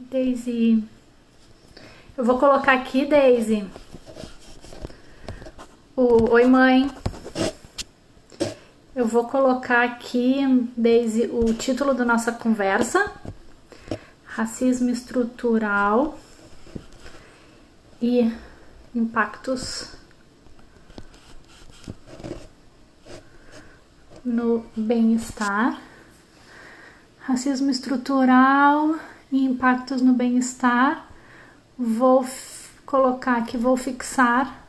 Daisy. Eu vou colocar aqui, Daisy. Oi, mãe. Eu vou colocar aqui, Daisy, o título da nossa conversa. Racismo estrutural e impactos no bem-estar. Racismo estrutural e impactos no bem-estar. Vou colocar aqui, vou fixar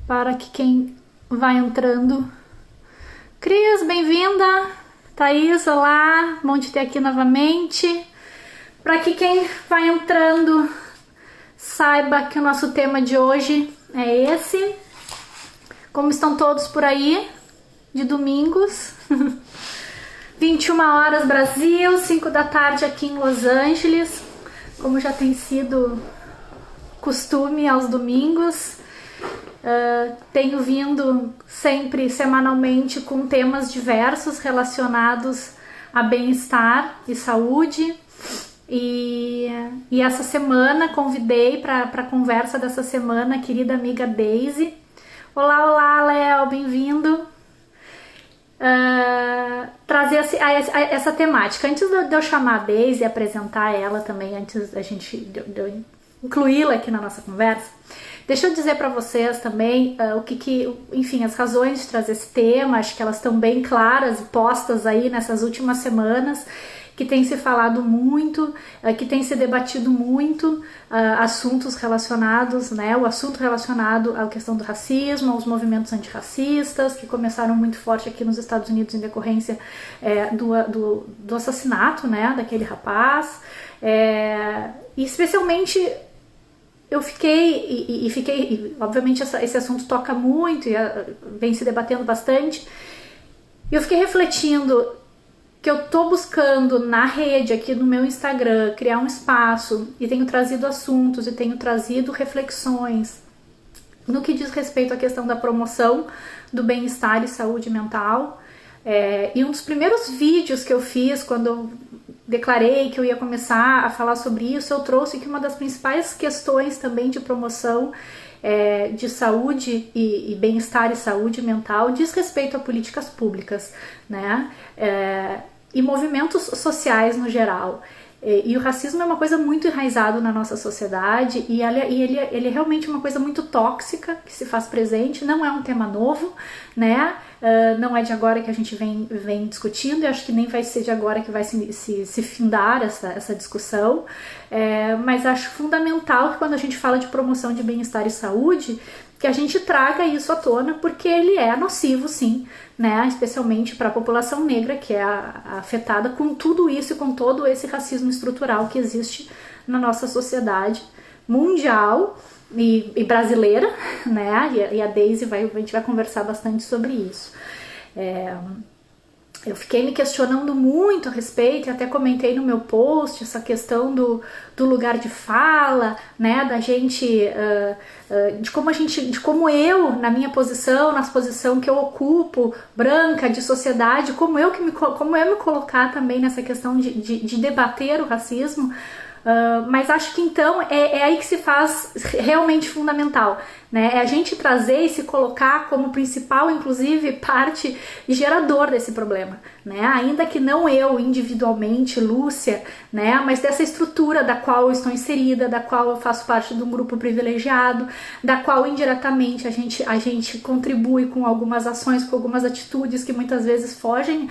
para que quem vai entrando. Cris, bem-vinda. Thaís, olá. Bom te ter aqui novamente. Para que quem vai entrando saiba que o nosso tema de hoje é esse. Como estão todos por aí? De domingos. 21 horas Brasil, 5 da tarde aqui em Los Angeles, como já tem sido costume aos domingos. Tenho vindo sempre semanalmente com temas diversos relacionados a bem-estar e saúde. E essa semana convidei para a conversa dessa semana a querida amiga Daisy. Olá, Léo, bem-vindo. Trazer essa temática. Antes de eu chamar a Daisy e apresentar ela também, antes da gente de eu incluí-la aqui na nossa conversa, deixa eu dizer para vocês também enfim, as razões de trazer esse tema. Acho que elas estão bem claras e postas aí nessas últimas semanas, que tem se falado muito, que tem se debatido muito assuntos relacionados, né? O assunto relacionado à questão do racismo, aos movimentos antirracistas, que começaram muito forte aqui nos Estados Unidos em decorrência do assassinato, né? Daquele rapaz. E especialmente eu fiquei, obviamente esse assunto toca muito e vem se debatendo bastante, e eu fiquei refletindo que eu tô buscando na rede, aqui no meu Instagram, criar um espaço, e tenho trazido assuntos e tenho trazido reflexões no que diz respeito à questão da promoção do bem-estar e saúde mental. E um dos primeiros vídeos que eu fiz, quando eu declarei que eu ia começar a falar sobre isso, eu trouxe que uma das principais questões também de promoção de saúde e bem-estar e saúde mental diz respeito a políticas públicas, né? E movimentos sociais no geral. E o racismo é uma coisa muito enraizada na nossa sociedade, e ele é realmente uma coisa muito tóxica que se faz presente. Não é um tema novo, né? Não é de agora que a gente vem discutindo, e acho que nem vai ser de agora que vai se findar essa discussão. Mas acho fundamental que, quando a gente fala de promoção de bem-estar e saúde, que a gente traga isso à tona, porque ele é nocivo, sim, né? Especialmente para a população negra, que é afetada com tudo isso e com todo esse racismo estrutural que existe na nossa sociedade mundial e brasileira, né? E a Daisy a gente vai conversar bastante sobre isso. Eu fiquei me questionando muito a respeito, e até comentei no meu post essa questão do lugar de fala, né, da gente, de como eu, na minha posição, na posição que eu ocupo, branca, de sociedade, como eu me colocar também nessa questão de debater o racismo. Mas acho que então é aí que se faz realmente fundamental, né? É a gente trazer e se colocar como principal, inclusive, parte gerador desse problema, né? Ainda que não eu individualmente, Lúcia, né? Mas dessa estrutura da qual eu estou inserida, da qual eu faço parte de um grupo privilegiado, da qual indiretamente a gente contribui com algumas ações, com algumas atitudes que muitas vezes fogem,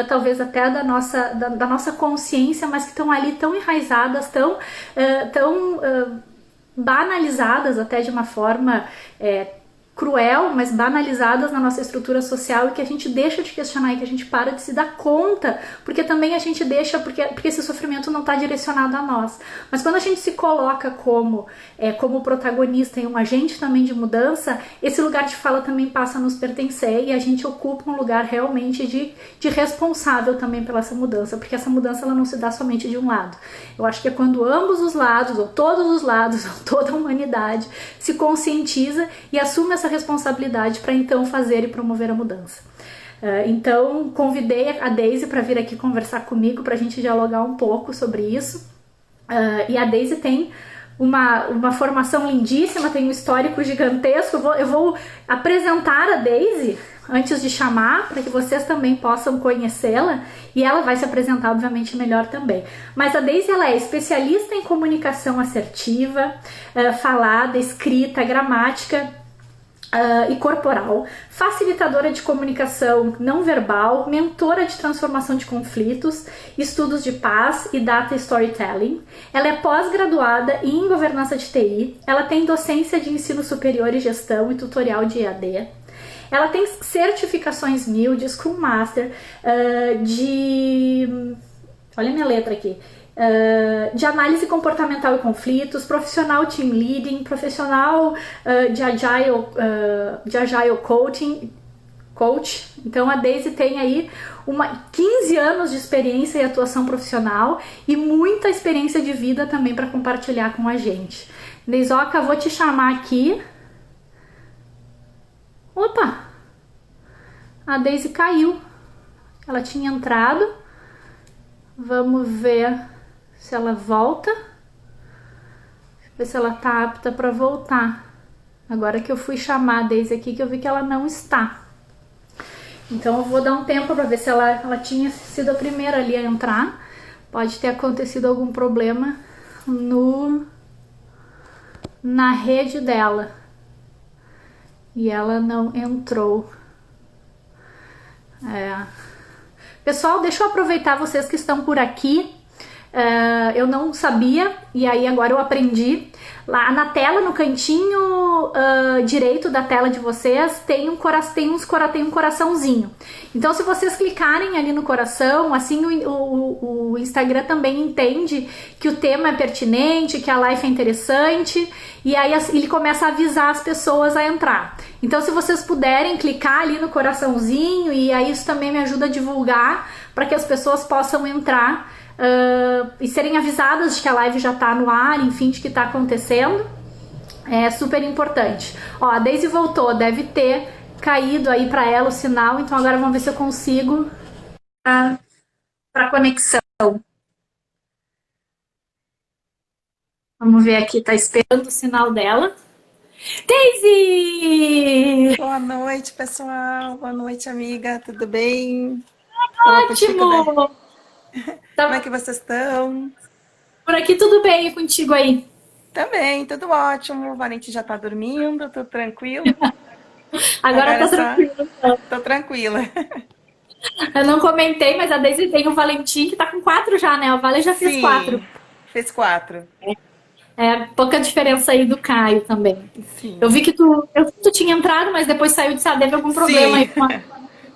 talvez até da nossa consciência, mas que estão ali tão enraizadas, tão banalizadas até de uma forma cruel, mas banalizadas na nossa estrutura social, e que a gente deixa de questionar e que a gente para de se dar conta, porque também a gente deixa, porque esse sofrimento não está direcionado a nós. Mas quando a gente se coloca como protagonista e um agente também de mudança, esse lugar de fala também passa a nos pertencer, e a gente ocupa um lugar realmente de responsável também pela essa mudança, porque essa mudança ela não se dá somente de um lado. Eu acho que é quando ambos os lados, ou todos os lados, ou toda a humanidade se conscientiza e assume essa responsabilidade para então fazer e promover a mudança. Então, convidei a Daisy para vir aqui conversar comigo, para a gente dialogar um pouco sobre isso. E a Daisy tem uma formação lindíssima, tem um histórico gigantesco. Eu vou apresentar a Daisy antes de chamar, para que vocês também possam conhecê-la, e ela vai se apresentar, obviamente, melhor também. Mas a Daisy, ela é especialista em comunicação assertiva, falada, escrita, gramática e corporal, facilitadora de comunicação não verbal, mentora de transformação de conflitos, estudos de paz e data storytelling. Ela é pós-graduada em governança de TI, ela tem docência de ensino superior e gestão e tutorial de EAD. Ela tem certificações mil de Scrum Master, olha a minha letra aqui, de análise comportamental e conflitos, profissional team leading, profissional de agile coach. Então a Daisy tem aí 15 anos de experiência e atuação profissional e muita experiência de vida também para compartilhar com a gente. Deisoca, vou te chamar aqui. Opa! A Daisy caiu. Ela tinha entrado. Vamos ver se ela volta. Ver se ela tá apta para voltar. Agora que eu fui chamar a Daisy aqui, que eu vi que ela não está. Então eu vou dar um tempo para ver se ela tinha sido a primeira ali a entrar. Pode ter acontecido algum problema na rede dela. E ela não entrou. Pessoal, deixa eu aproveitar vocês que estão por aqui. Eu não sabia, e aí agora eu aprendi. Lá na tela, no cantinho direito da tela de vocês, tem um coraçãozinho. Então, se vocês clicarem ali no coração, assim o Instagram também entende que o tema é pertinente, que a live é interessante, e aí ele começa a avisar as pessoas a entrar. Então, se vocês puderem clicar ali no coraçãozinho, e aí isso também me ajuda a divulgar, para que as pessoas possam entrar e serem avisadas de que a live já está no ar, enfim, de que está acontecendo. É super importante. Ó, a Daisy voltou, deve ter caído aí para ela o sinal, então agora vamos ver se eu consigo para conexão. Vamos ver aqui, tá esperando o sinal dela. Daisy! Boa noite, pessoal. Boa noite, amiga. Tudo bem? Ótimo! Como é que vocês estão? Por aqui tudo bem, e contigo aí? Também, tudo ótimo. O Valente já tá dormindo, tudo tranquilo. Agora tá tranquilo. Tô tranquila. Eu não comentei, mas a Daisy tem o Valentim, que tá com 4 já, né? O Vale já fez 4. Fez 4. Pouca diferença aí do Caio também. Sim. Eu vi que tu tinha entrado, mas depois saiu de deve algum problema aí.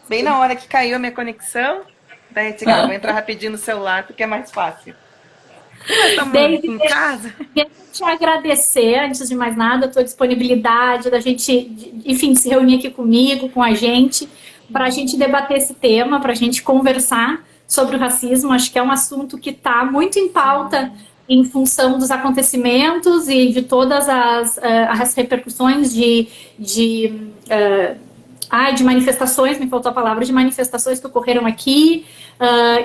Bem na hora que caiu a minha conexão, daí eu vou entrar rapidinho no celular, porque é mais fácil. Estamos em casa. Queria te agradecer, antes de mais nada, a tua disponibilidade, da gente, enfim, se reunir aqui comigo, com a gente, para a gente debater esse tema, para a gente conversar sobre o racismo. Acho que é um assunto que está muito em pauta em função dos acontecimentos e de todas as repercussões de manifestações, me faltou a palavra, de manifestações que ocorreram aqui,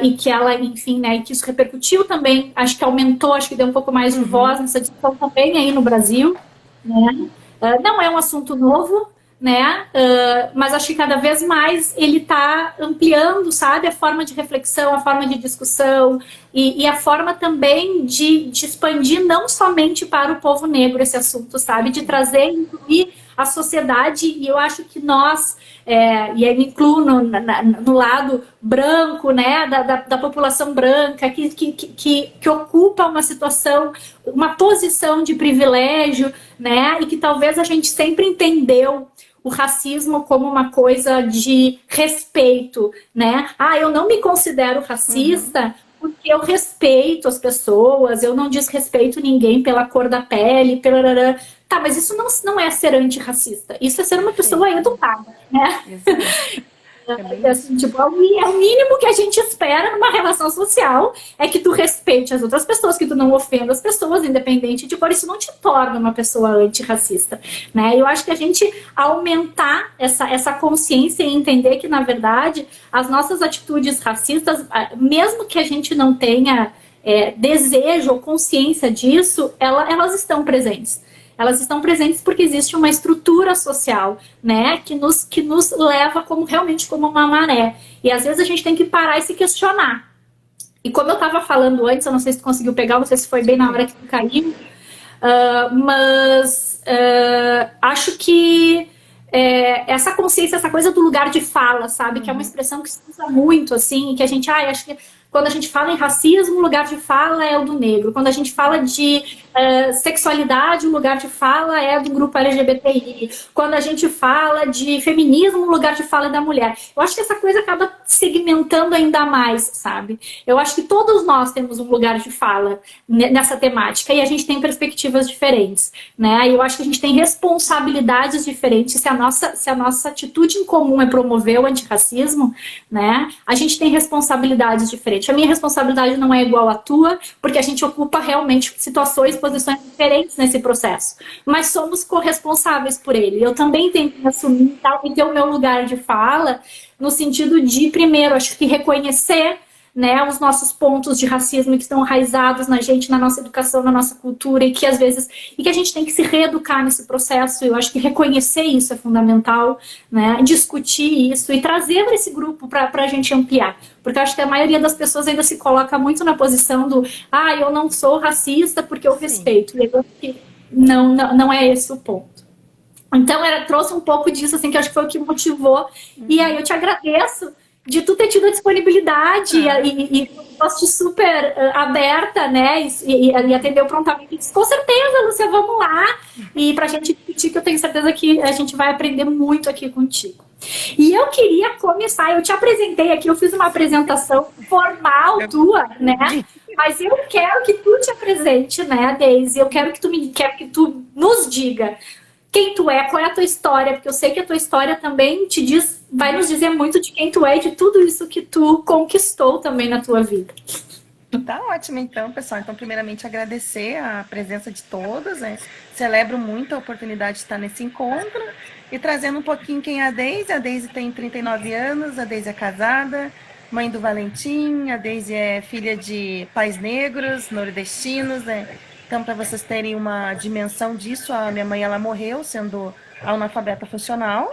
e que ela, enfim, né, que isso repercutiu também, acho que aumentou, acho que deu um pouco mais de voz nessa discussão também aí no Brasil, né? Não é um assunto novo, né? Mas acho que cada vez mais ele está ampliando, sabe, a forma de reflexão, a forma de discussão e a forma também de expandir não somente para o povo negro esse assunto, sabe, de trazer, incluir a sociedade, e eu acho que nós, e aí me incluo no lado branco, né, da população branca, que ocupa uma situação, uma posição de privilégio, né, e que talvez a gente sempre entendeu o racismo como uma coisa de respeito, né? Eu não me considero racista porque eu respeito as pessoas, eu não desrespeito ninguém pela cor da pele, Tá, mas isso não é ser antirracista, isso é ser uma pessoa educada, né? É bem Assim, tipo, é o mínimo que a gente espera numa relação social, é que tu respeite as outras pessoas, que tu não ofenda as pessoas, independente de cor. Isso não te torna uma pessoa antirracista, né? Eu acho que a gente aumentar essa consciência e entender que, na verdade, as nossas atitudes racistas, mesmo que a gente não tenha desejo ou consciência disso, elas estão presentes. Elas estão presentes porque existe uma estrutura social, né, que nos leva realmente como uma maré. E às vezes a gente tem que parar e se questionar. E como eu estava falando antes, eu não sei se tu conseguiu pegar, não sei se foi bem na hora que tu caiu, mas acho que essa consciência, essa coisa do lugar de fala, sabe? Que é uma expressão que se usa muito, assim, que a gente, acho que quando a gente fala em racismo, o lugar de fala é o do negro. Quando a gente fala de sexualidade, o lugar de fala é do grupo LGBTI. Quando a gente fala de feminismo, o lugar de fala é da mulher. Eu acho que essa coisa acaba segmentando ainda mais, sabe? Eu acho que todos nós temos um lugar de fala nessa temática e a gente tem perspectivas diferentes, né? E eu acho que a gente tem responsabilidades diferentes. Se a nossa atitude em comum é promover o antirracismo, né? A gente tem responsabilidades diferentes. A minha responsabilidade não é igual à tua, porque a gente ocupa realmente situações, posições diferentes nesse processo. Mas somos corresponsáveis por ele. Eu também tenho que assumir e ter o meu lugar de fala, no sentido de, primeiro, acho que reconhecer, né, os nossos pontos de racismo que estão enraizados na gente, na nossa educação, na nossa cultura, e que às vezes a gente tem que se reeducar nesse processo. Eu acho que reconhecer isso é fundamental, né, discutir isso e trazer para esse grupo para a gente ampliar, porque eu acho que a maioria das pessoas ainda se coloca muito na posição do eu não sou racista porque eu respeito. E eu acho que não é esse o ponto. Então, trouxe um pouco disso, assim, que eu acho que foi o que motivou. E aí eu te agradeço de tu ter tido a disponibilidade e foste super aberta, né? E atendeu prontamente. E disse, com certeza, Lúcia, vamos lá. E pra gente discutir, que eu tenho certeza que a gente vai aprender muito aqui contigo. E eu queria começar, eu te apresentei aqui, eu fiz uma apresentação formal tua, né? Mas eu quero que tu te apresente, né, Deise? Eu quero que tu nos diga quem tu é, qual é a tua história, porque eu sei que a tua história também vai nos dizer muito de quem tu é e de tudo isso que tu conquistou também na tua vida. Tá ótimo, então, pessoal. Então, primeiramente, agradecer a presença de todos, né? Celebro muito a oportunidade de estar nesse encontro e trazendo um pouquinho quem é a Deise. A Deise tem 39 anos, a Deise é casada, mãe do Valentim, a Deise é filha de pais negros, nordestinos, né? Então, para vocês terem uma dimensão disso, a minha mãe ela morreu sendo analfabeta funcional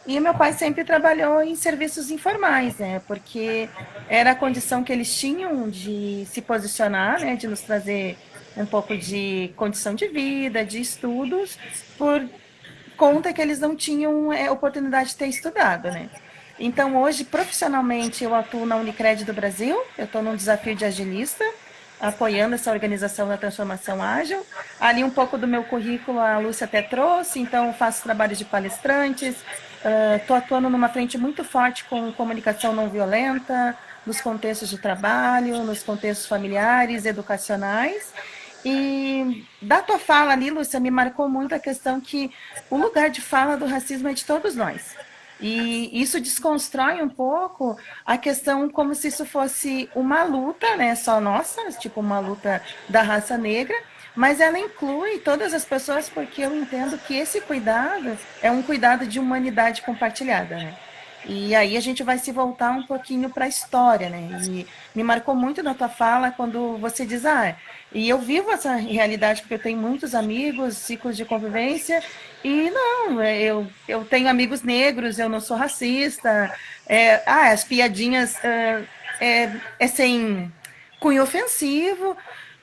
e meu pai sempre trabalhou em serviços informais, né? Porque era a condição que eles tinham de se posicionar, né? De nos trazer um pouco de condição de vida, de estudos, por conta que eles não tinham oportunidade de ter estudado, né? Então, hoje, profissionalmente, eu atuo na Unicred do Brasil, eu estou num desafio de agilista, apoiando essa organização da transformação ágil. Ali um pouco do meu currículo a Lúcia até trouxe, então faço trabalhos de palestrantes, estou atuando numa frente muito forte com comunicação não violenta, nos contextos de trabalho, nos contextos familiares, educacionais. E da tua fala ali, Lúcia, me marcou muito a questão que o lugar de fala do racismo é de todos nós. E isso desconstrói um pouco a questão como se isso fosse uma luta, né, só nossa, tipo uma luta da raça negra, mas ela inclui todas as pessoas, porque eu entendo que esse cuidado é um cuidado de humanidade compartilhada, né? E aí a gente vai se voltar um pouquinho para a história, né? E me marcou muito na tua fala quando você diz, e eu vivo essa realidade porque eu tenho muitos amigos, ciclos de convivência, e não, eu tenho amigos negros, eu não sou racista, as piadinhas sem cunho ofensivo,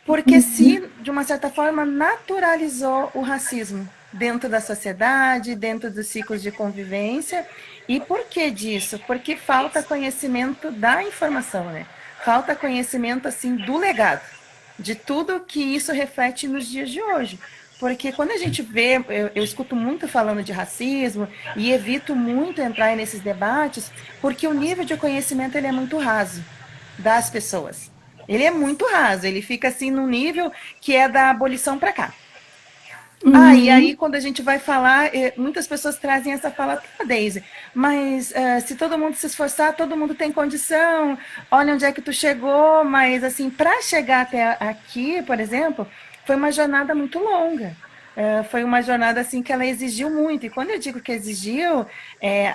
porque se, de uma certa forma, naturalizou o racismo dentro da sociedade, dentro dos ciclos de convivência. E por que disso? Porque falta conhecimento da informação, né? Falta conhecimento, assim, do legado, de tudo que isso reflete nos dias de hoje. Porque quando a gente vê, eu escuto muito falando de racismo e evito muito entrar nesses debates, porque o nível de conhecimento ele é muito raso das pessoas. Ele é muito raso, ele fica assim num nível que é da abolição para cá. E aí quando a gente vai falar, muitas pessoas trazem essa fala, tá, Deise, mas se todo mundo se esforçar, todo mundo tem condição, olha onde é que tu chegou, mas assim, para chegar até aqui, por exemplo, foi uma jornada muito longa. Foi uma jornada assim que ela exigiu muito, e quando eu digo que exigiu,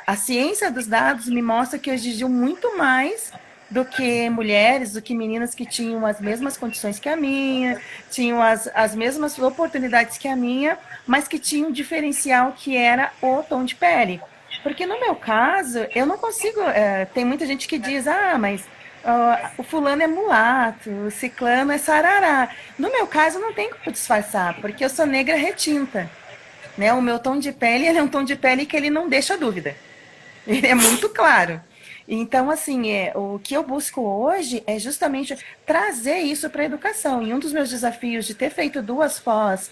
a ciência dos dados me mostra que exigiu muito mais do que mulheres, do que meninas que tinham as mesmas condições que a minha, tinham as mesmas oportunidades que a minha, mas que tinham um diferencial que era o tom de pele. Porque no meu caso, eu não consigo. Tem muita gente que diz, mas o fulano é mulato, o ciclano é sarará. No meu caso, não tem como disfarçar, porque eu sou negra retinta. Né? O meu tom de pele ele é um tom de pele que ele não deixa dúvida. Ele é muito claro. Então, assim, o que eu busco hoje é justamente trazer isso para a educação. E um dos meus desafios de ter feito 2 pós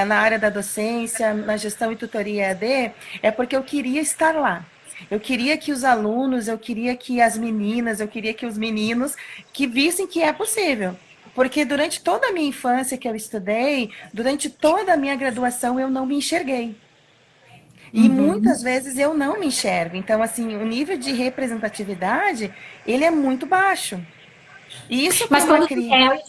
na área da docência, na gestão e tutoria EAD, é porque eu queria estar lá. Eu queria que os alunos, eu queria que as meninas, eu queria que os meninos que vissem que é possível. Porque durante toda a minha infância que eu estudei, durante toda a minha graduação, eu não me enxerguei. E muitas vezes eu não me enxergo. Então, assim, o nível de representatividade, ele é muito baixo. E isso Mas quando tu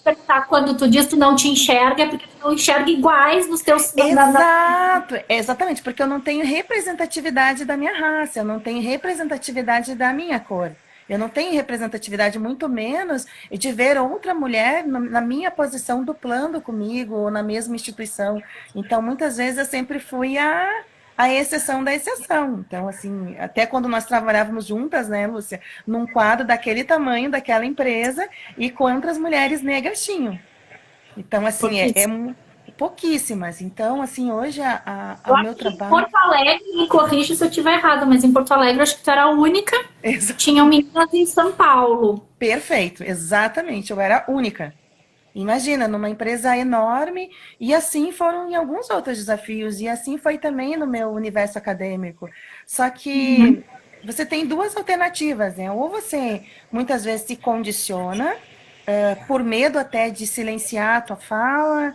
perguntar, quando tu diz que tu não te enxerga, é porque tu não enxerga iguais nos teus... Exato, exatamente, porque eu não tenho representatividade da minha raça, eu não tenho representatividade da minha cor. Eu não tenho representatividade, muito menos, de ver outra mulher na minha posição duplando comigo, ou na mesma instituição. Então, muitas vezes eu sempre fui a exceção da exceção. Então, assim, até quando nós trabalhávamos juntas, né, Lúcia, num quadro daquele tamanho, daquela empresa, e quantas mulheres negras tinham. Então, assim, pouquíssimas. Então, assim, hoje o meu trabalho... Em Porto Alegre, me corrija se eu estiver errada, mas em Porto Alegre acho que tu era a única. Tinham meninas em São Paulo. Perfeito, exatamente. Eu era a única. Imagina, numa empresa enorme, e assim foram em alguns outros desafios, e assim foi também no meu universo acadêmico. Só que você tem 2 alternativas, né? Ou você muitas vezes se condiciona, por medo até de silenciar a tua fala,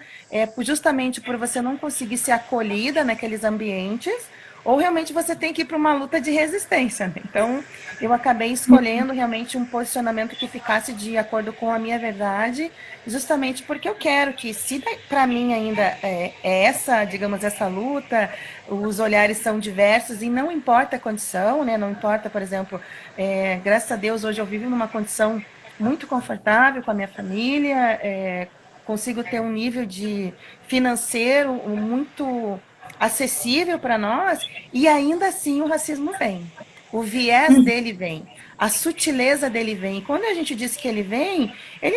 justamente por você não conseguir ser acolhida naqueles ambientes, ou realmente você tem que ir para uma luta de resistência. Né? Então, eu acabei escolhendo realmente um posicionamento que ficasse de acordo com a minha verdade, justamente porque eu quero que, se para mim ainda é essa, digamos, essa luta, os olhares são diversos e não importa a condição, né? Não importa, por exemplo, graças a Deus, hoje eu vivo numa condição muito confortável com a minha família, consigo ter um nível de financeiro muito acessível para nós, e ainda assim o racismo vem. O viés dele vem. A sutileza dele vem. E quando a gente diz que ele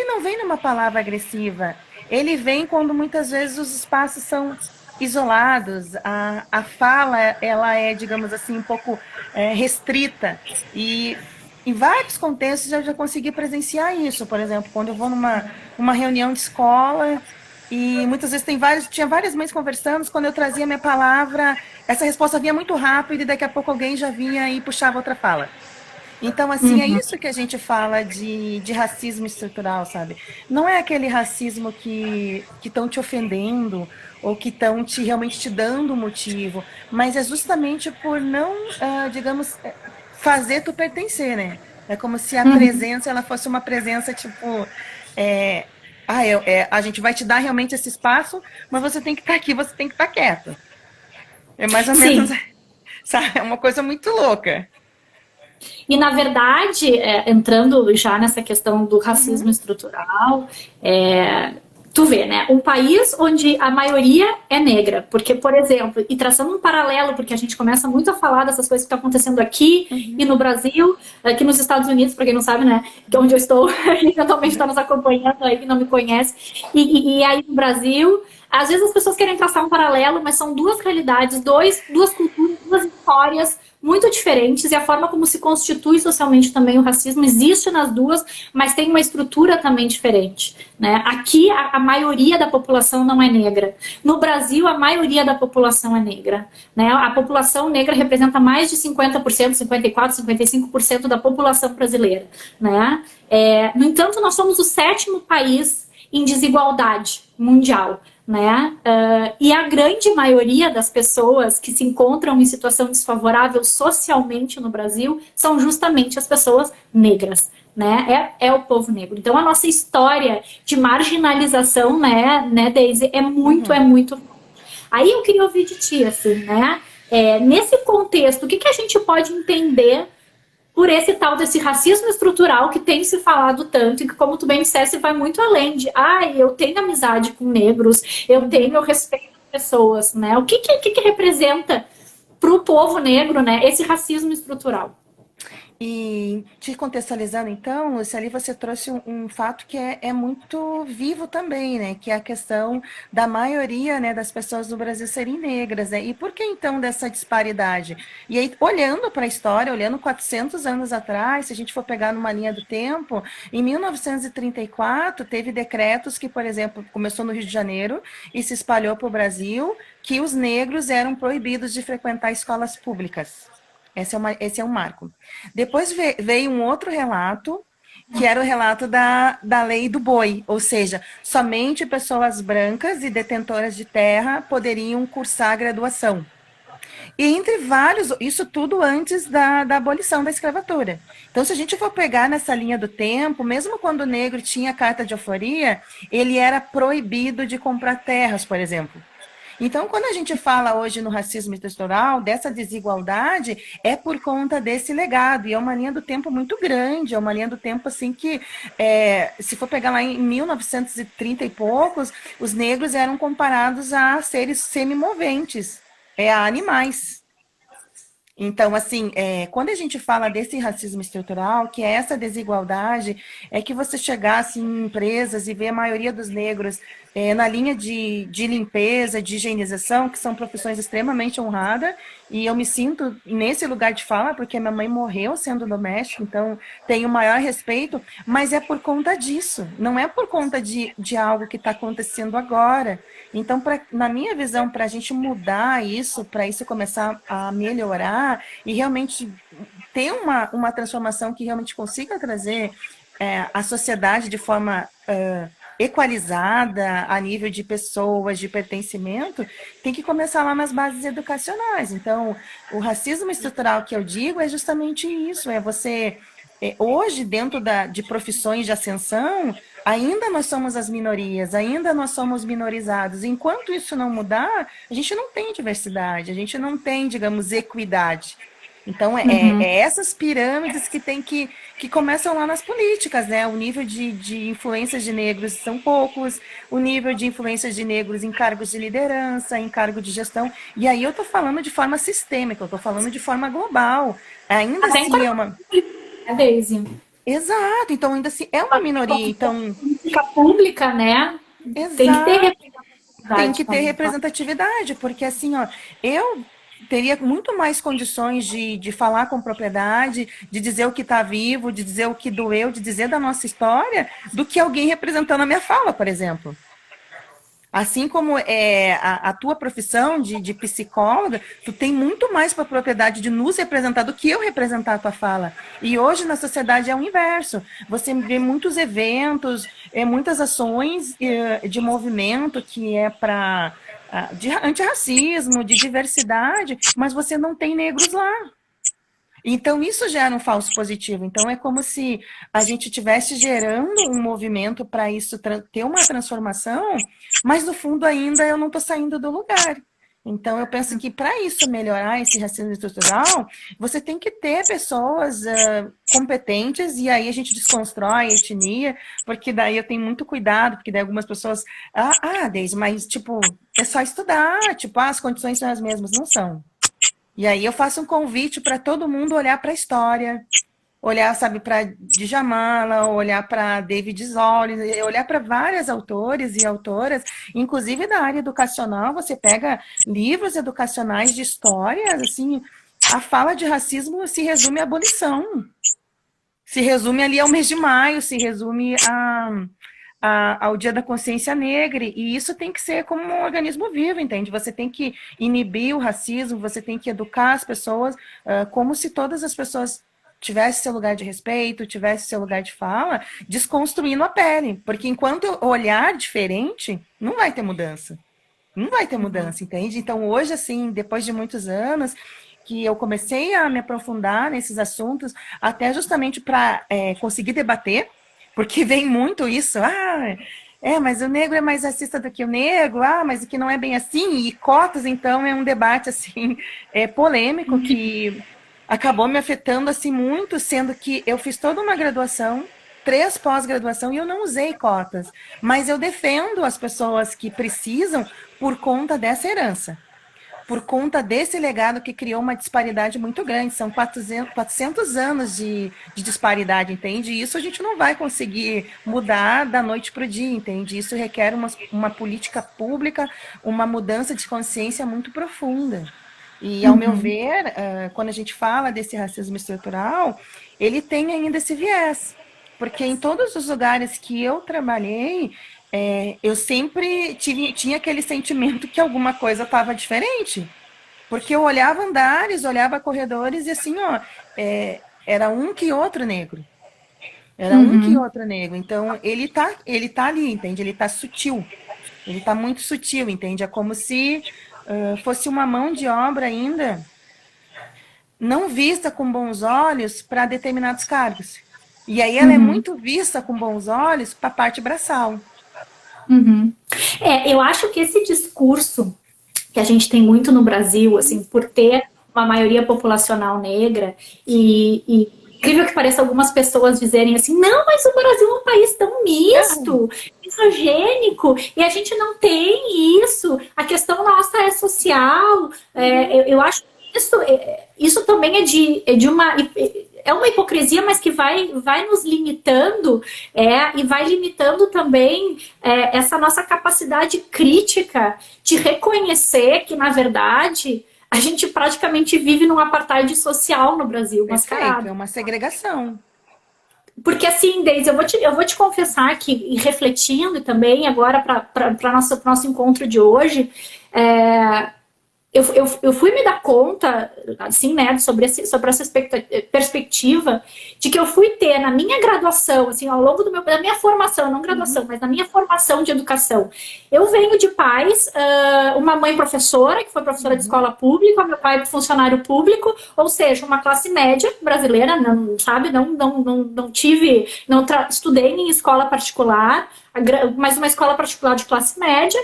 não vem numa palavra agressiva. Ele vem quando muitas vezes os espaços são isolados, a fala ela é, digamos assim, um pouco restrita. E em vários contextos eu já consegui presenciar isso. Por exemplo, quando eu vou numa reunião de escola, e muitas vezes tinha várias mães conversando, quando eu trazia minha palavra, essa resposta vinha muito rápido e daqui a pouco alguém já vinha e puxava outra fala. Então, assim, é isso que a gente fala de racismo estrutural, sabe? Não é aquele racismo que estão te ofendendo ou que estão realmente te dando motivo, mas é justamente por não, digamos, fazer tu pertencer, né? É como se a presença ela fosse uma presença, tipo... a gente vai te dar realmente esse espaço, mas você tem que estar aqui, você tem que estar quieto. É mais ou menos, sabe? É uma coisa muito louca. E, na verdade, entrando já nessa questão do racismo estrutural, tu vê, né? Um país onde a maioria é negra, porque, por exemplo, e traçando um paralelo, porque a gente começa muito a falar dessas coisas que estão acontecendo aqui e no Brasil, aqui nos Estados Unidos, para quem não sabe, né? Que é onde eu estou, eventualmente está nos acompanhando aí, que não me conhece. E aí no Brasil, às vezes as pessoas querem traçar um paralelo, mas são 2 realidades, duas culturas, 2 histórias muito diferentes, e a forma como se constitui socialmente também o racismo existe nas 2, mas tem uma estrutura também diferente. Né? Aqui, a maioria da população não é negra. No Brasil, a maioria da população é negra. Né? A população negra representa mais de 50%, 54%, 55% da população brasileira. Né? No entanto, nós somos o 7º país em desigualdade mundial. né? E a grande maioria das pessoas que se encontram em situação desfavorável socialmente no Brasil são justamente as pessoas negras, né? É o povo negro. Então a nossa história de marginalização, né, Daisy, é muito, Uhum. é muito. Aí eu queria ouvir de ti, assim, né? Nesse contexto, o que a gente pode entender por esse tal desse racismo estrutural que tem se falado tanto e que, como tu bem disseste, vai muito além de eu tenho amizade com negros, eu tenho respeito às pessoas, né? O que representa para o povo negro, né, esse racismo estrutural? E te contextualizando, então, Lúcia, ali você trouxe um fato que é muito vivo também, né? Que é a questão da maioria, né, das pessoas do Brasil serem negras, né? E por que então dessa disparidade? E aí, olhando para a história, olhando 400 anos atrás, se a gente for pegar numa linha do tempo, em 1934 teve decretos que, por exemplo, começou no Rio de Janeiro e se espalhou para o Brasil, que os negros eram proibidos de frequentar escolas públicas. Esse é um marco. Depois veio um outro relato, que era o relato da lei do boi, ou seja, somente pessoas brancas e detentoras de terra poderiam cursar graduação. E entre vários, isso tudo antes da abolição da escravatura. Então, se a gente for pegar nessa linha do tempo, mesmo quando o negro tinha carta de alforria, ele era proibido de comprar terras, por exemplo. Então, quando a gente fala hoje no racismo estrutural, dessa desigualdade, é por conta desse legado, e é uma linha do tempo muito grande, é uma linha do tempo assim que, se for pegar lá em 1930 e poucos, os negros eram comparados a seres semimoventes, a animais. Então, assim, quando a gente fala desse racismo estrutural, que é essa desigualdade, é que você chegasse em empresas e ver a maioria dos negros na linha de limpeza, de higienização, que são profissões extremamente honradas, e eu me sinto nesse lugar de fala, porque minha mãe morreu sendo doméstica, então tenho o maior respeito, mas é por conta disso, não é por conta de algo que está acontecendo agora. Então, na minha visão, para a gente mudar isso, para isso começar a melhorar e realmente ter uma transformação que realmente consiga trazer a sociedade de forma equalizada a nível de pessoas, de pertencimento, tem que começar lá nas bases educacionais. Então, o racismo estrutural que eu digo é justamente isso, é você... hoje, dentro de profissões de ascensão, ainda nós somos as minorias, ainda nós somos minorizados. Enquanto isso não mudar, a gente não tem diversidade, a gente não tem, digamos, equidade. Então, essas pirâmides que começam lá nas políticas, né? O nível de influências de negros são poucos, o nível de influências de negros em cargos de liderança, em cargo de gestão. E aí eu estou falando de forma sistêmica, eu estou falando de forma global. Ainda Até assim é uma... Daisy. Exato, então ainda assim é uma minoria, então... Política pública, né? Tem que ter Exato, tem representatividade que ter também. representatividade, porque assim, ó, eu teria muito mais condições de falar com propriedade, de dizer o que está vivo, de dizer o que doeu, de dizer da nossa história, do que alguém representando a minha fala, por exemplo. Assim como a tua profissão de psicóloga, tu tem muito mais para a propriedade de nos representar do que eu representar a tua fala. E hoje na sociedade é o inverso. Você vê muitos eventos, muitas ações de movimento que é para de antirracismo, de diversidade, mas você não tem negros lá. Então, isso gera um falso positivo. Então, é como se a gente estivesse gerando um movimento para isso ter uma transformação, mas no fundo ainda eu não estou saindo do lugar. Então, eu penso que para isso melhorar esse racismo estrutural, você tem que ter pessoas competentes, e aí a gente desconstrói a etnia, porque daí eu tenho muito cuidado, porque daí algumas pessoas, Deise, mas tipo, é só estudar, tipo, as condições são as mesmas. Não são. E aí eu faço um convite para todo mundo olhar para a história, olhar, sabe, para Djamala, olhar para David Zolli, olhar para vários autores e autoras, inclusive da área educacional. Você pega livros educacionais de história, assim, a fala de racismo se resume à abolição, se resume ali ao mês de maio, se resume ao Dia da Consciência Negra, e isso tem que ser como um organismo vivo, entende? Você tem que inibir o racismo, você tem que educar as pessoas como se todas as pessoas tivesse seu lugar de respeito, tivesse seu lugar de fala, desconstruindo a pele. Porque enquanto eu olhar diferente, não vai ter mudança. Não vai ter mudança, entende? Então, hoje, assim, depois de muitos anos, que eu comecei a me aprofundar nesses assuntos, até justamente para conseguir debater, porque vem muito isso, mas o negro é mais racista do que o negro, mas que não é bem assim, e cotas, então, é um debate, assim, polêmico, que acabou me afetando, assim, muito, sendo que eu fiz toda uma graduação, 3 pós-graduação, e eu não usei cotas, mas eu defendo as pessoas que precisam por conta dessa herança, por conta desse legado que criou uma disparidade muito grande. São 400 anos de disparidade, entende? E isso a gente não vai conseguir mudar da noite para o dia, entende? Isso requer uma política pública, uma mudança de consciência muito profunda. E, ao meu ver, quando a gente fala desse racismo estrutural, ele tem ainda esse viés. Porque em todos os lugares que eu trabalhei, eu sempre tinha aquele sentimento que alguma coisa estava diferente. Porque eu olhava andares, olhava corredores e assim, era um que outro negro. Era um que outro negro. Então, ele tá ali, entende? Ele tá sutil. Ele tá muito sutil, entende? É como se fosse uma mão de obra ainda não vista com bons olhos para determinados cargos. E aí ela é muito vista com bons olhos para a parte braçal. Eu acho que esse discurso que a gente tem muito no Brasil, assim, por ter uma maioria populacional negra e incrível que pareça algumas pessoas dizerem assim, não, mas o Brasil é um país tão misto, misogênico, e a gente não tem isso, a questão nossa é social, eu acho que isso também é uma hipocrisia, mas que vai nos limitando e vai limitando também essa nossa capacidade crítica de reconhecer que, na verdade, a gente praticamente vive num apartheid social no Brasil, mascarado. É uma segregação. Porque assim, Deise, eu vou te confessar que, e refletindo também agora para o nosso encontro de hoje, eu fui me dar conta, assim, né, sobre essa perspectiva de que eu fui ter na minha graduação, assim, ao longo da minha formação, não graduação, mas na minha formação de educação. Eu venho de pais, uma mãe professora, que foi professora de escola pública, meu pai funcionário público, ou seja, uma classe média brasileira, estudei em escola particular, mas uma escola particular de classe média.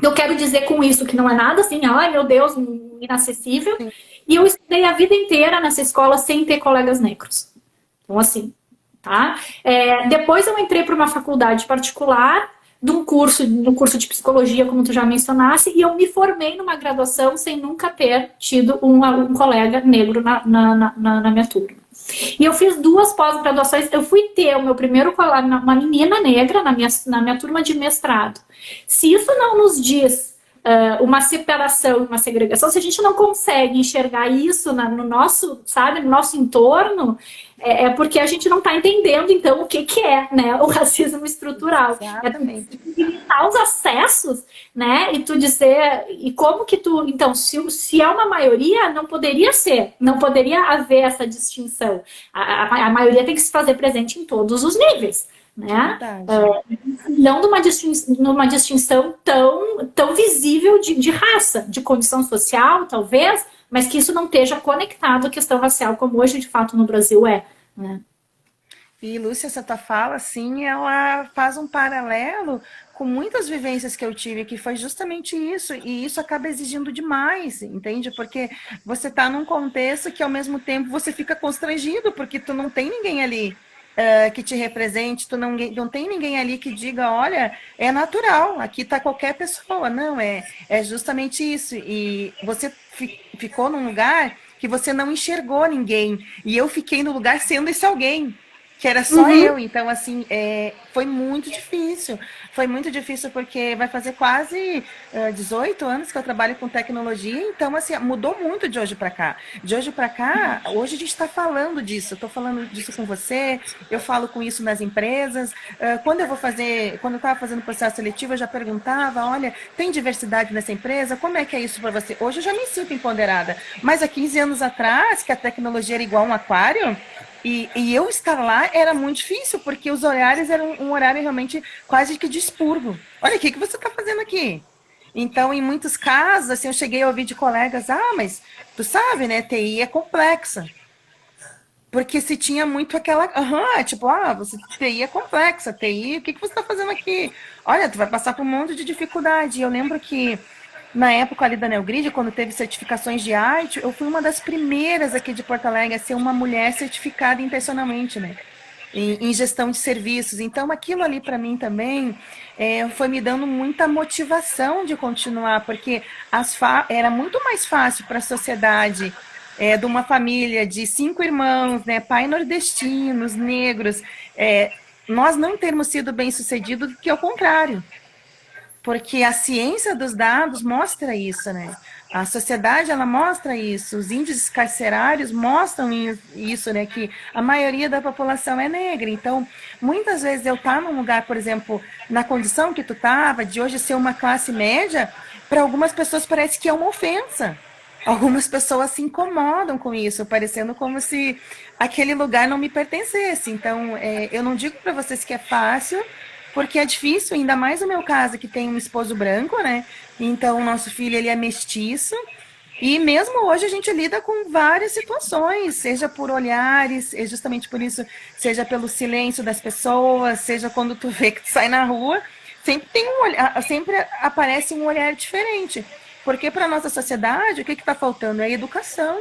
Eu quero dizer com isso que não é nada assim, ai meu Deus, inacessível. Sim. E eu estudei a vida inteira nessa escola sem ter colegas negros. Então, assim, tá? Depois eu entrei para uma faculdade particular, no curso de psicologia, como tu já mencionasse, e eu me formei numa graduação sem nunca ter tido um colega negro na minha turma. E eu fiz 2 pós-graduações. Eu fui ter o meu primeiro colega, uma menina negra na minha turma de mestrado. Se isso não nos diz uma separação, uma segregação, se a gente não consegue enxergar isso no nosso, sabe, no nosso entorno, é porque a gente não está entendendo, então, o que é, né, o racismo estrutural. Exatamente. É limitar os acessos, né, e tu dizer, e como que tu, então, se é uma maioria, não poderia haver essa distinção. A maioria tem que se fazer presente em todos os níveis. Né? Não numa distinção tão visível de raça, de condição social, talvez, mas que isso não esteja conectado à questão racial, como hoje, de fato, no Brasil é. Né? E, Lúcia, essa tua fala, assim, ela faz um paralelo com muitas vivências que eu tive, que foi justamente isso, e isso acaba exigindo demais, entende? Porque você está num contexto que, ao mesmo tempo, você fica constrangido, porque tu não tem ninguém ali que te represente, tu não tem ninguém ali que diga, olha, é natural, aqui está qualquer pessoa. Não, é justamente isso. E você ficou num lugar que você não enxergou ninguém. E eu fiquei no lugar sendo esse alguém. que era só eu. Então, assim, foi muito difícil. Foi muito difícil porque vai fazer quase 18 anos que eu trabalho com tecnologia. Então, assim, mudou muito de hoje para cá. De hoje para cá, hoje a gente está falando disso. Eu estou falando disso com você, eu falo com isso nas empresas. Quando eu estava fazendo processo seletivo, eu já perguntava, olha, tem diversidade nessa empresa? Como é que é isso para você? Hoje eu já me sinto empoderada. Mas há 15 anos atrás, que a tecnologia era igual um aquário, e eu estar lá era muito difícil, porque os horários eram um horário realmente quase que de expurgo. Olha, o que você está fazendo aqui? Então, em muitos casos, assim, eu cheguei a ouvir de colegas, mas tu sabe, né, TI é complexa. Porque se tinha muito aquela, você TI é complexa, TI, o que você está fazendo aqui? Olha, tu vai passar por um monte de dificuldade. E eu lembro que na época ali da Neogrid, quando teve certificações de arte, eu fui uma das primeiras aqui de Porto Alegre a ser uma mulher certificada intencionalmente, né? Em gestão de serviços. Então, aquilo ali para mim também foi me dando muita motivação de continuar, porque era muito mais fácil para a sociedade de uma família de 5 irmãos, né, pai nordestinos, negros, nós não termos sido bem-sucedidos do que ao contrário. Porque a ciência dos dados mostra isso, né? A sociedade, ela mostra isso. Os índices carcerários mostram isso, né? Que a maioria da população é negra. Então, muitas vezes eu estar num lugar, por exemplo, na condição que tu estava, de hoje ser uma classe média, para algumas pessoas parece que é uma ofensa. Algumas pessoas se incomodam com isso, parecendo como se aquele lugar não me pertencesse. Então, eu não digo para vocês que é fácil, porque é difícil, ainda mais no meu caso, que tem um esposo branco, né? Então, o nosso filho, ele é mestiço. E mesmo hoje a gente lida com várias situações, seja por olhares, justamente por isso, seja pelo silêncio das pessoas, seja quando tu vê que tu sai na rua, sempre tem um olhar, sempre aparece um olhar diferente. Porque para a nossa sociedade, o que está faltando? É educação.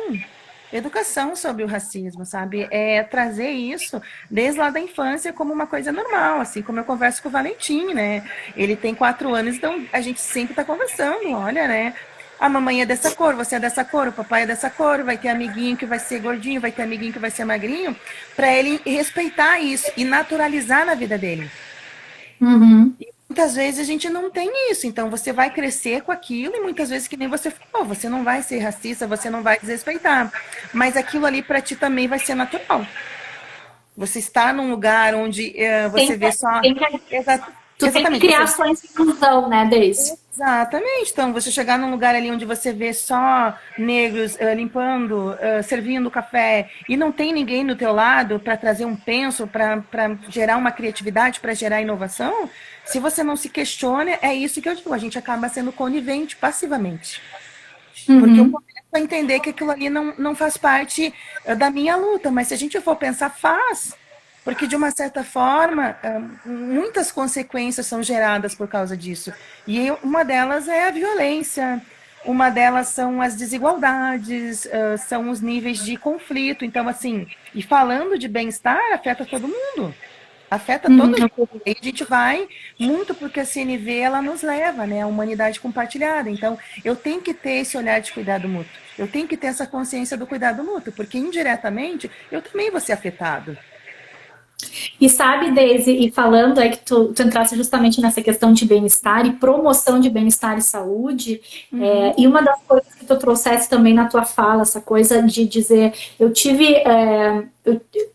Educação sobre o racismo, sabe? Trazer isso desde lá da infância como uma coisa normal, assim como eu converso com o Valentim, né? Ele tem 4 anos, então a gente sempre está conversando, olha, né? A mamãe é dessa cor, você é dessa cor, o papai é dessa cor, vai ter amiguinho que vai ser gordinho, vai ter amiguinho que vai ser magrinho, para ele respeitar isso e naturalizar na vida dele. Uhum. Muitas vezes a gente não tem isso, então você vai crescer com aquilo e muitas vezes, que nem você falou, você não vai ser racista, você não vai desrespeitar, mas aquilo ali para ti também vai ser natural. Você está num lugar onde você vê só... Tu tem que criar ações de inclusão, né, Deise? Exatamente. Então, você chegar num lugar ali onde você vê só negros limpando, servindo café, e não tem ninguém do teu lado para trazer um penso, para gerar uma criatividade, para gerar inovação, se você não se questiona, é isso que eu digo, a gente acaba sendo conivente passivamente. Porque eu começo a entender que aquilo ali não faz parte da minha luta, mas se a gente for pensar, faz. Porque, de uma certa forma, muitas consequências são geradas por causa disso. E uma delas é a violência, uma delas são as desigualdades, são os níveis de conflito. Então, assim, e falando de bem-estar, afeta todo mundo. Afeta todo mundo. E a gente vai muito porque a CNV, ela nos leva, né, a humanidade compartilhada. Então, eu tenho que ter esse olhar de cuidado mútuo. Eu tenho que ter essa consciência do cuidado mútuo, porque indiretamente eu também vou ser afetado. E sabe, Deise, e falando aí que tu entrasse justamente nessa questão de bem-estar e promoção de bem-estar e saúde, e uma das coisas que tu trouxesse também na tua fala, essa coisa de dizer, eu tive,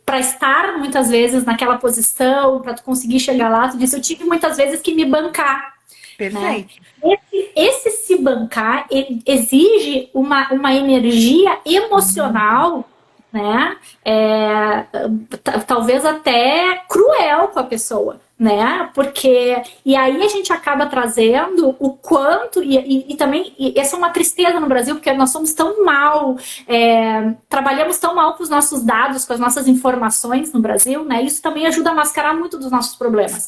para estar muitas vezes naquela posição, para tu conseguir chegar lá, tu disse, eu tive muitas vezes que me bancar. Perfeito. Né? Esse se bancar exige uma energia emocional, né? Talvez até cruel com a pessoa, né? Porque e aí a gente acaba trazendo o quanto e também essa é uma tristeza no Brasil, porque nós somos tão mal, trabalhamos tão mal com os nossos dados, com as nossas informações no Brasil, né? Isso também ajuda a mascarar muito dos nossos problemas,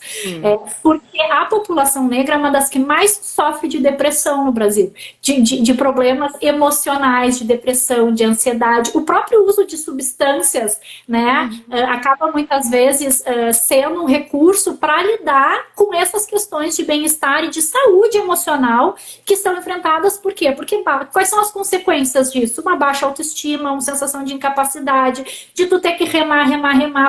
porque a população negra é uma das que mais sofre de depressão no Brasil, de problemas emocionais, de depressão, de ansiedade. O próprio uso de substâncias, né, acaba muitas vezes sendo um recurso para lidar com essas questões de bem-estar e de saúde emocional que são enfrentadas. Por quê? Porque quais são as consequências disso? Uma baixa autoestima, uma sensação de incapacidade, de tu ter que remar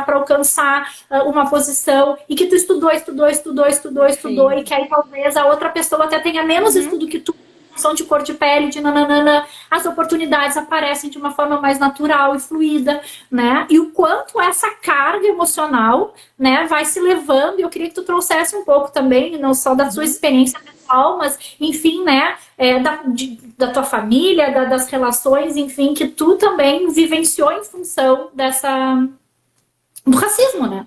para alcançar uma posição, e que tu estudou, e que aí talvez a outra pessoa até tenha menos estudo que tu, são de cor de pele, de nananana, as oportunidades aparecem de uma forma mais natural e fluida, né? E o quanto essa carga emocional, né, vai se levando. E eu queria que tu trouxesse um pouco também, não só da sua experiência pessoal, mas, enfim, né, da tua família, das relações, enfim, que tu também vivenciou em função do racismo, né?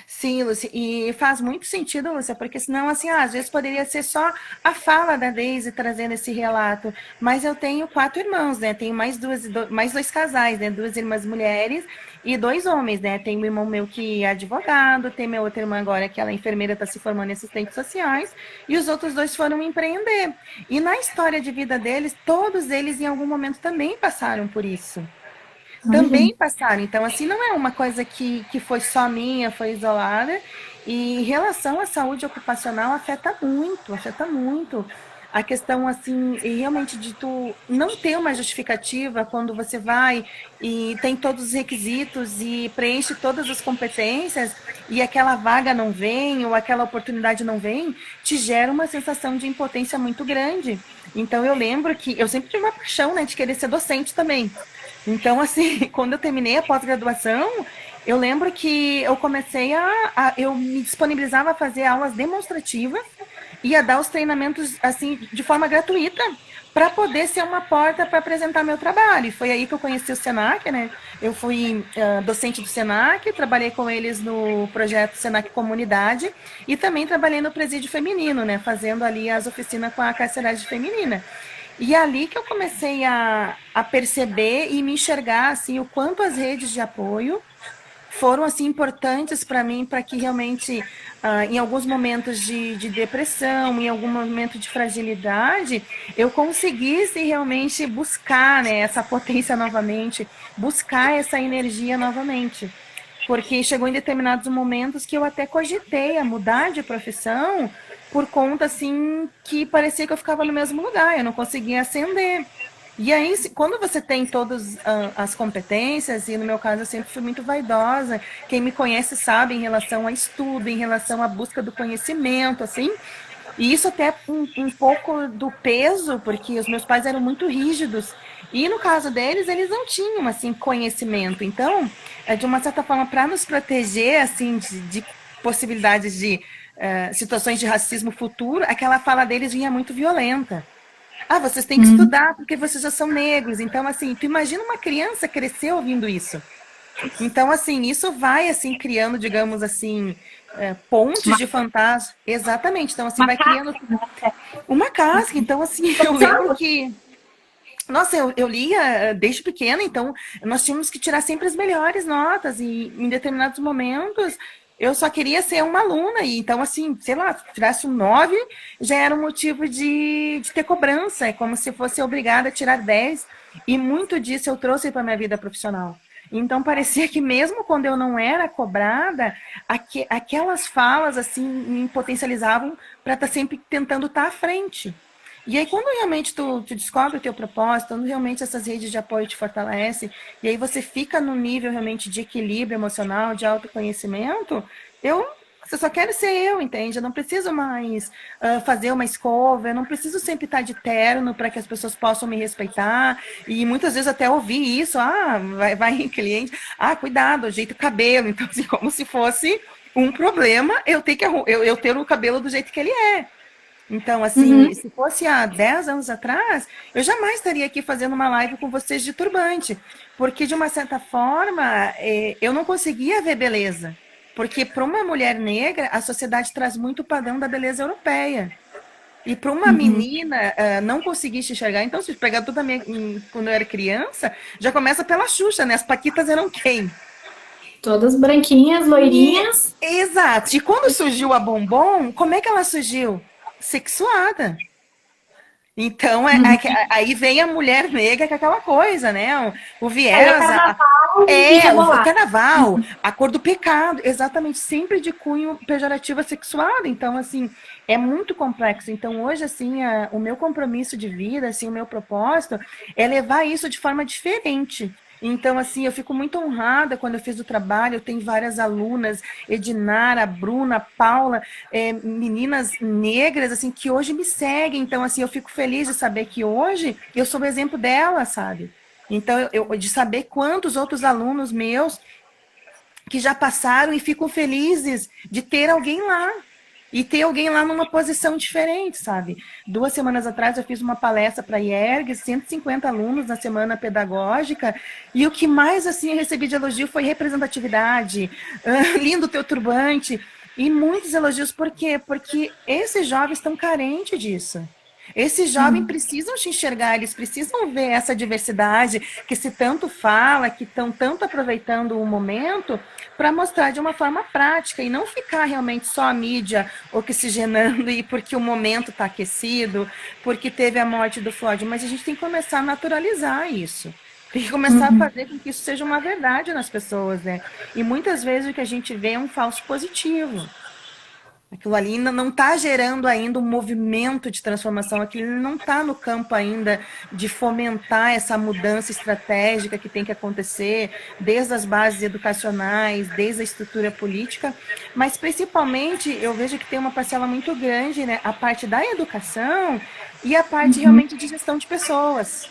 Sim, Lúcia, e faz muito sentido, Lúcia, porque senão, assim, às vezes poderia ser só a fala da Daisy trazendo esse relato, mas eu tenho 4 irmãos, né, tenho mais 2 casais, né, 2 irmãs mulheres e 2 homens, né, tem um irmão meu que é advogado, tem minha outra irmã agora que ela é enfermeira, está se formando em assistentes sociais, e os outros 2 foram empreender, e na história de vida deles, todos eles em algum momento também passaram por isso. Também passaram. Então, assim, não é uma coisa que foi só minha, foi isolada. E em relação à saúde ocupacional, afeta muito. A questão, assim, realmente de tu não ter uma justificativa quando você vai e tem todos os requisitos e preenche todas as competências e aquela vaga não vem ou aquela oportunidade não vem, te gera uma sensação de impotência muito grande. Então, eu lembro que eu sempre tive uma paixão, né, de querer ser docente também. Então, assim, quando eu terminei a pós-graduação, eu lembro que eu comecei eu me disponibilizava a fazer aulas demonstrativas e a dar os treinamentos, assim, de forma gratuita, para poder ser uma porta para apresentar meu trabalho. E foi aí que eu conheci o Senac, né? Eu fui docente do Senac, trabalhei com eles no projeto Senac Comunidade e também trabalhei no presídio feminino, né? Fazendo ali as oficinas com a carceragem feminina. E é ali que eu comecei a perceber e me enxergar assim, o quanto as redes de apoio foram assim importantes para mim, para que realmente, em alguns momentos de depressão, em algum momento de fragilidade, eu conseguisse realmente buscar, né, essa potência novamente, buscar essa energia novamente. Porque chegou em determinados momentos que eu até cogitei a mudar de profissão, por conta, assim, que parecia que eu ficava no mesmo lugar, eu não conseguia ascender. E aí, quando você tem todas as competências, e no meu caso eu sempre fui muito vaidosa, quem me conhece sabe em relação a estudo, em relação à busca do conhecimento, assim, e isso até um pouco do peso, porque os meus pais eram muito rígidos, e no caso deles, eles não tinham, assim, conhecimento. Então, de uma certa forma, para nos proteger, assim, de possibilidades de situações de racismo futuro, aquela fala deles vinha muito violenta. Ah, vocês têm que estudar porque vocês já são negros. Então, assim, tu imagina uma criança crescer ouvindo isso. Então, assim, isso vai, assim, criando, digamos assim, pontes de fantasma. Exatamente. Então, assim, vai criando uma casca. Então, assim, eu lembro que... Nossa, eu lia desde pequena, então nós tínhamos que tirar sempre as melhores notas. E em determinados momentos... eu só queria ser uma aluna, e então, assim, sei lá, se tirasse um 9, já era um motivo de ter cobrança, é como se fosse obrigada a tirar 10, e muito disso eu trouxe para a minha vida profissional. Então, parecia que mesmo quando eu não era cobrada, aquelas falas, assim, me potencializavam para estar sempre tentando estar à frente. E aí, quando realmente tu descobre o teu propósito, quando realmente essas redes de apoio te fortalecem, e aí você fica no nível realmente de equilíbrio emocional, de autoconhecimento, você só quero ser eu, entende? Eu não preciso mais fazer uma escova, eu não preciso sempre estar de terno para que as pessoas possam me respeitar, e muitas vezes até ouvir isso, vai em cliente, cuidado, ajeita o cabelo, então assim, como se fosse um problema eu ter o cabelo do jeito que ele é. Então, assim, se fosse há 10 anos atrás, eu jamais estaria aqui fazendo uma live com vocês de turbante, porque, de uma certa forma, eu não conseguia ver beleza, porque para uma mulher negra, a sociedade traz muito o padrão da beleza europeia, e para uma menina não conseguir se enxergar, então, se pegar toda quando eu era criança, já começa pela Xuxa, né? As paquitas eram quem? Todas branquinhas, loirinhas. Exato. E quando surgiu a Bombom, como é que ela surgiu? Sexuada. Então, aí vem a mulher negra com aquela coisa, né? O viés, o carnaval, a cor do pecado, exatamente, sempre de cunho pejorativo sexuado. Então, assim, é muito complexo. Então, hoje, assim, o meu compromisso de vida, assim, o meu propósito é levar isso de forma diferente. Então, assim, eu fico muito honrada quando eu fiz o trabalho. Eu tenho várias alunas, Edinara, Bruna, Paula, meninas negras, assim, que hoje me seguem. Então, assim, eu fico feliz de saber que hoje eu sou o exemplo delas, sabe? Então, de saber quantos outros alunos meus que já passaram e ficam felizes de ter alguém lá. E ter alguém lá numa posição diferente, sabe? 2 semanas atrás eu fiz uma palestra para a IERG, 150 alunos na semana pedagógica, e o que mais assim eu recebi de elogio foi representatividade, lindo teu turbante, e muitos elogios. Por quê? Porque esses jovens estão carentes disso. Esses jovens precisam te enxergar, eles precisam ver essa diversidade que se tanto fala, que estão tanto aproveitando o momento para mostrar de uma forma prática e não ficar realmente só a mídia oxigenando e porque o momento está aquecido, porque teve a morte do Floyd, mas a gente tem que começar a naturalizar isso. Tem que começar a fazer com que isso seja uma verdade nas pessoas, né? E muitas vezes o que a gente vê é um falso positivo. Aquilo ali ainda não está gerando ainda um movimento de transformação, aquilo não está no campo ainda de fomentar essa mudança estratégica que tem que acontecer, desde as bases educacionais, desde a estrutura política, mas principalmente eu vejo que tem uma parcela muito grande, né, a parte da educação e a parte realmente de gestão de pessoas.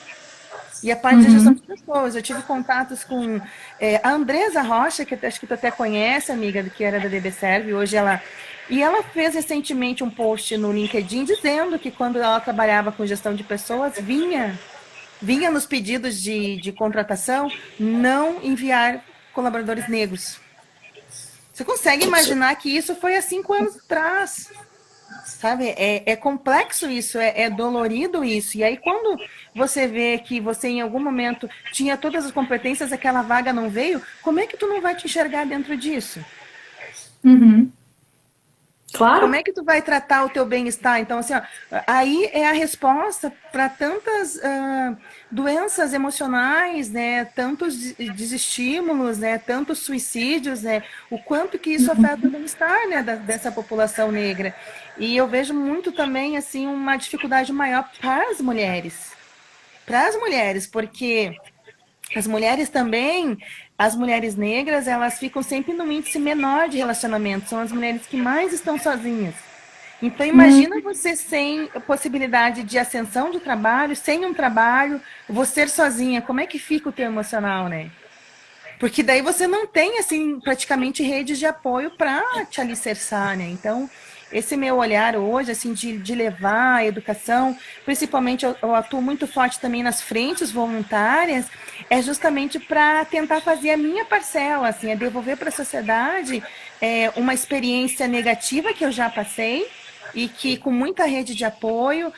E a parte da gestão de pessoas. Eu tive contatos com a Andresa Rocha, que acho que tu até conhece, amiga, que era da DBServe, hoje ela... E ela fez recentemente um post no LinkedIn dizendo que quando ela trabalhava com gestão de pessoas, vinha nos pedidos de contratação não enviar colaboradores negros. Você consegue imaginar que isso foi há 5 anos atrás? Sabe? É complexo isso, é dolorido isso. E aí quando você vê que você em algum momento tinha todas as competências, aquela vaga não veio, como é que tu não vai te enxergar dentro disso? Claro. Como é que tu vai tratar o teu bem-estar? Então, assim, ó, aí é a resposta para tantas doenças emocionais, né? Tantos desestímulos, né? Tantos suicídios, né? O quanto que isso afeta o bem-estar, né? Dessa população negra. E eu vejo muito também, assim, uma dificuldade maior para as mulheres. Para as mulheres, porque... As mulheres também, as mulheres negras, elas ficam sempre num índice menor de relacionamento. São as mulheres que mais estão sozinhas. Então, imagina você sem possibilidade de ascensão de trabalho, sem um trabalho, você sozinha. Como é que fica o teu emocional, né? Porque daí você não tem, assim, praticamente redes de apoio para te alicerçar, né? Então... Esse meu olhar hoje, assim, de levar a educação, principalmente eu atuo muito forte também nas frentes voluntárias, é justamente para tentar fazer a minha parcela, assim, é devolver para a sociedade uma experiência negativa que eu já passei, e que com muita rede de apoio,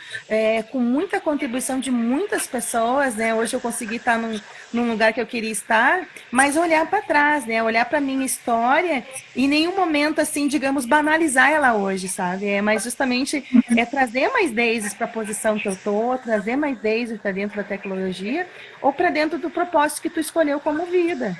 com muita contribuição de muitas pessoas, né? Hoje eu consegui estar num lugar que eu queria estar, mas olhar para trás, né? Olhar para a minha história e em nenhum momento, assim, digamos, banalizar ela hoje, sabe? Mas justamente trazer mais Daises para a posição que eu tô, trazer mais Daises para dentro da tecnologia ou para dentro do propósito que tu escolheu como vida.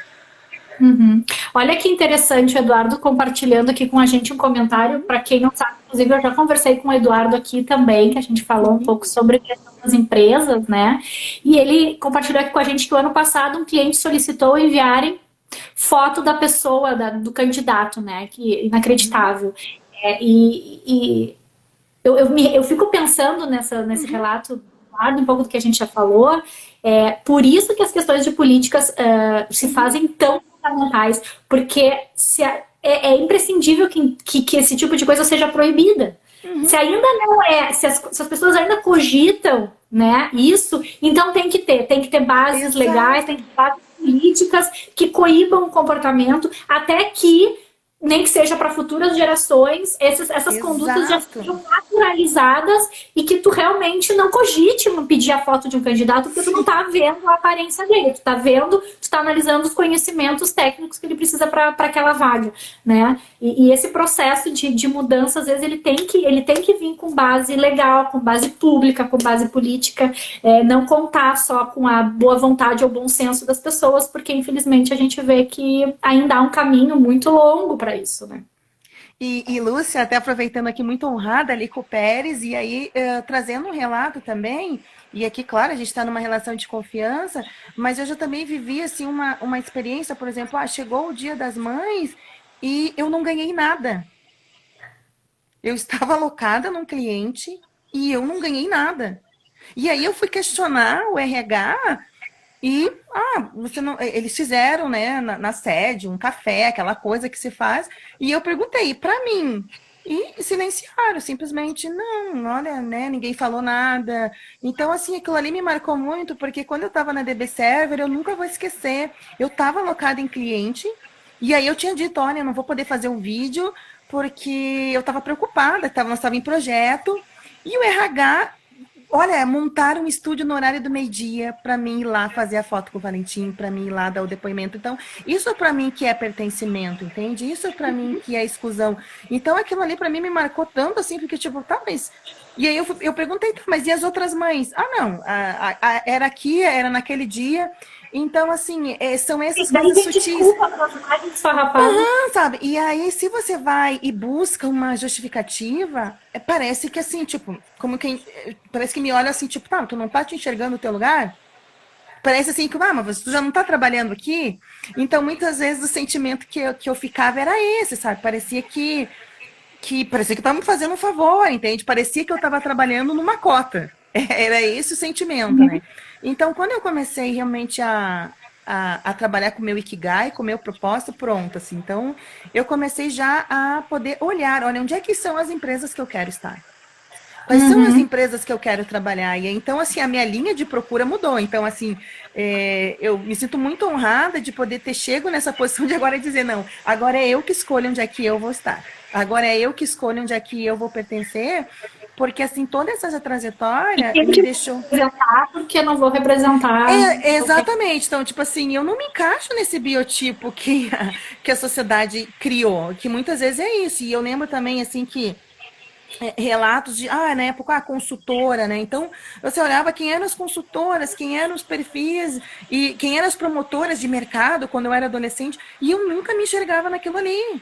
Olha que interessante, o Eduardo compartilhando aqui com a gente um comentário. Para quem não sabe, inclusive eu já conversei com o Eduardo aqui também, que a gente falou um pouco sobre a questão das empresas, né? E ele compartilhou aqui com a gente que o ano passado um cliente solicitou enviarem foto da pessoa, do candidato, né? Que inacreditável. Eu fico pensando nesse relato, um pouco do que a gente já falou. Por isso que as questões de políticas se fazem tão fundamentais, porque é imprescindível que esse tipo de coisa seja proibida. Se ainda não se as pessoas ainda cogitam, né, isso, então tem que ter bases legais, tem que ter bases políticas que coíbam o comportamento, até que nem que seja para futuras gerações, essas condutas já Exato. sejam naturalizadas e que tu realmente não cogite pedir a foto de um candidato porque tu não tá vendo a aparência dele, tu tá vendo, tu tá analisando os conhecimentos técnicos que ele precisa para aquela vaga, né? E esse processo de mudança, às vezes, ele tem que vir com base legal, com base pública, com base política, não contar só com a boa vontade ou bom senso das pessoas, porque infelizmente a gente vê que ainda há um caminho muito longo para isso, né? E Lúcia, até aproveitando aqui, muito honrada ali com o Pérez, e aí trazendo um relato também, e aqui, claro, a gente está numa relação de confiança, mas eu já também vivi, assim, uma experiência, por exemplo, chegou o Dia das Mães e eu não ganhei nada. Eu estava alocada num cliente e eu não ganhei nada. E aí eu fui questionar o RH e, você não, eles fizeram, né, na sede, um café, aquela coisa que se faz, e eu perguntei para mim, e silenciaram, simplesmente, não, olha, né, ninguém falou nada. Então, assim, aquilo ali me marcou muito, porque quando eu estava na DB Server, eu nunca vou esquecer, eu estava alocada em cliente, e aí eu tinha dito, olha, eu não vou poder fazer um vídeo, porque eu estava preocupada, nós estava em projeto, e o RH, olha, montar um estúdio no horário do meio-dia para mim ir lá fazer a foto com o Valentim, para mim ir lá dar o depoimento. Então, isso para mim que é pertencimento, entende? Isso para mim que é exclusão. Então, aquilo ali para mim me marcou tanto assim, porque tipo, tá, mas... E aí eu perguntei, tá, mas e as outras mães? Não, era aqui, era naquele dia. Então, assim, são essas E daí coisas vem sutis. desculpa para as imagens esfarrapadas. Sabe? E aí, se você vai e busca uma justificativa, parece que assim, tipo, como quem. Parece que me olha assim, tipo, tá, tu não tá te enxergando no teu lugar? Parece assim que, mas tu já não tá trabalhando aqui? Então, muitas vezes o sentimento que eu ficava era esse, sabe? Parecia parecia que eu tava me fazendo um favor, entende? Parecia que eu tava trabalhando numa cota. Era esse o sentimento, né? Então, quando eu comecei realmente a trabalhar com o meu Ikigai, com o meu propósito, pronto, assim. Então, eu comecei já a poder olhar, olha, onde é que são as empresas que eu quero estar? Quais são as empresas que eu quero trabalhar? E então, assim, a minha linha de procura mudou. Então, assim, eu me sinto muito honrada de poder ter chego nessa posição de agora dizer, não, agora é eu que escolho onde é que eu vou estar. Agora é eu que escolho onde é que eu vou pertencer, porque, assim, toda essa trajetória Tem me que deixou... representar porque eu não vou representar. Exatamente. Então, tipo assim, eu não me encaixo nesse biotipo que a sociedade criou, que muitas vezes é isso. E eu lembro também, assim, que relatos de, na época, consultora, né? Então, você olhava quem eram as consultoras, quem eram os perfis e quem eram as promotoras de mercado quando eu era adolescente, e eu nunca me enxergava naquilo ali.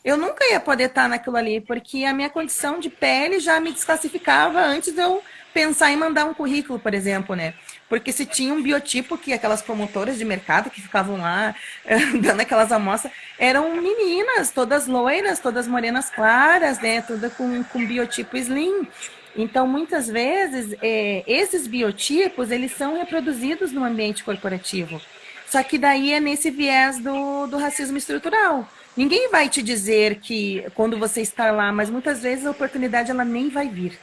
Eu nunca ia poder estar naquilo ali, porque a minha condição de pele já me desclassificava antes de eu pensar em mandar um currículo, por exemplo, né? Porque se tinha um biotipo que aquelas promotoras de mercado que ficavam lá dando aquelas amostras, eram meninas, todas loiras, todas morenas claras, né? Toda com biotipo slim. Então, muitas vezes, esses biotipos, eles são reproduzidos no ambiente corporativo. Só que daí é nesse viés do racismo estrutural. Ninguém vai te dizer que quando você está lá, mas muitas vezes a oportunidade ela nem vai vir.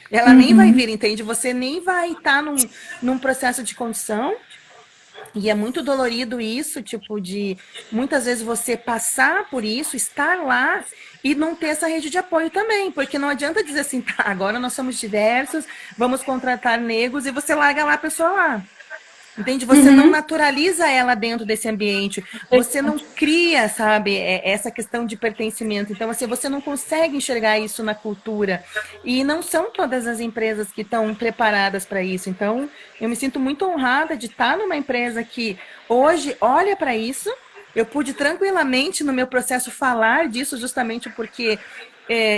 Ela nem vai vir, entende? Você nem vai estar num processo de condição. E é muito dolorido isso, tipo, de muitas vezes você passar por isso, estar lá e não ter essa rede de apoio também. Porque não adianta dizer assim, tá, agora nós somos diversos, vamos contratar negros e você larga lá a pessoa lá. Entende? Você não naturaliza ela dentro desse ambiente. Você não cria, sabe, essa questão de pertencimento. Então, assim, você não consegue enxergar isso na cultura. E não são todas as empresas que estão preparadas para isso. Então, eu me sinto muito honrada de estar numa empresa que hoje olha para isso. Eu pude tranquilamente no meu processo falar disso justamente porque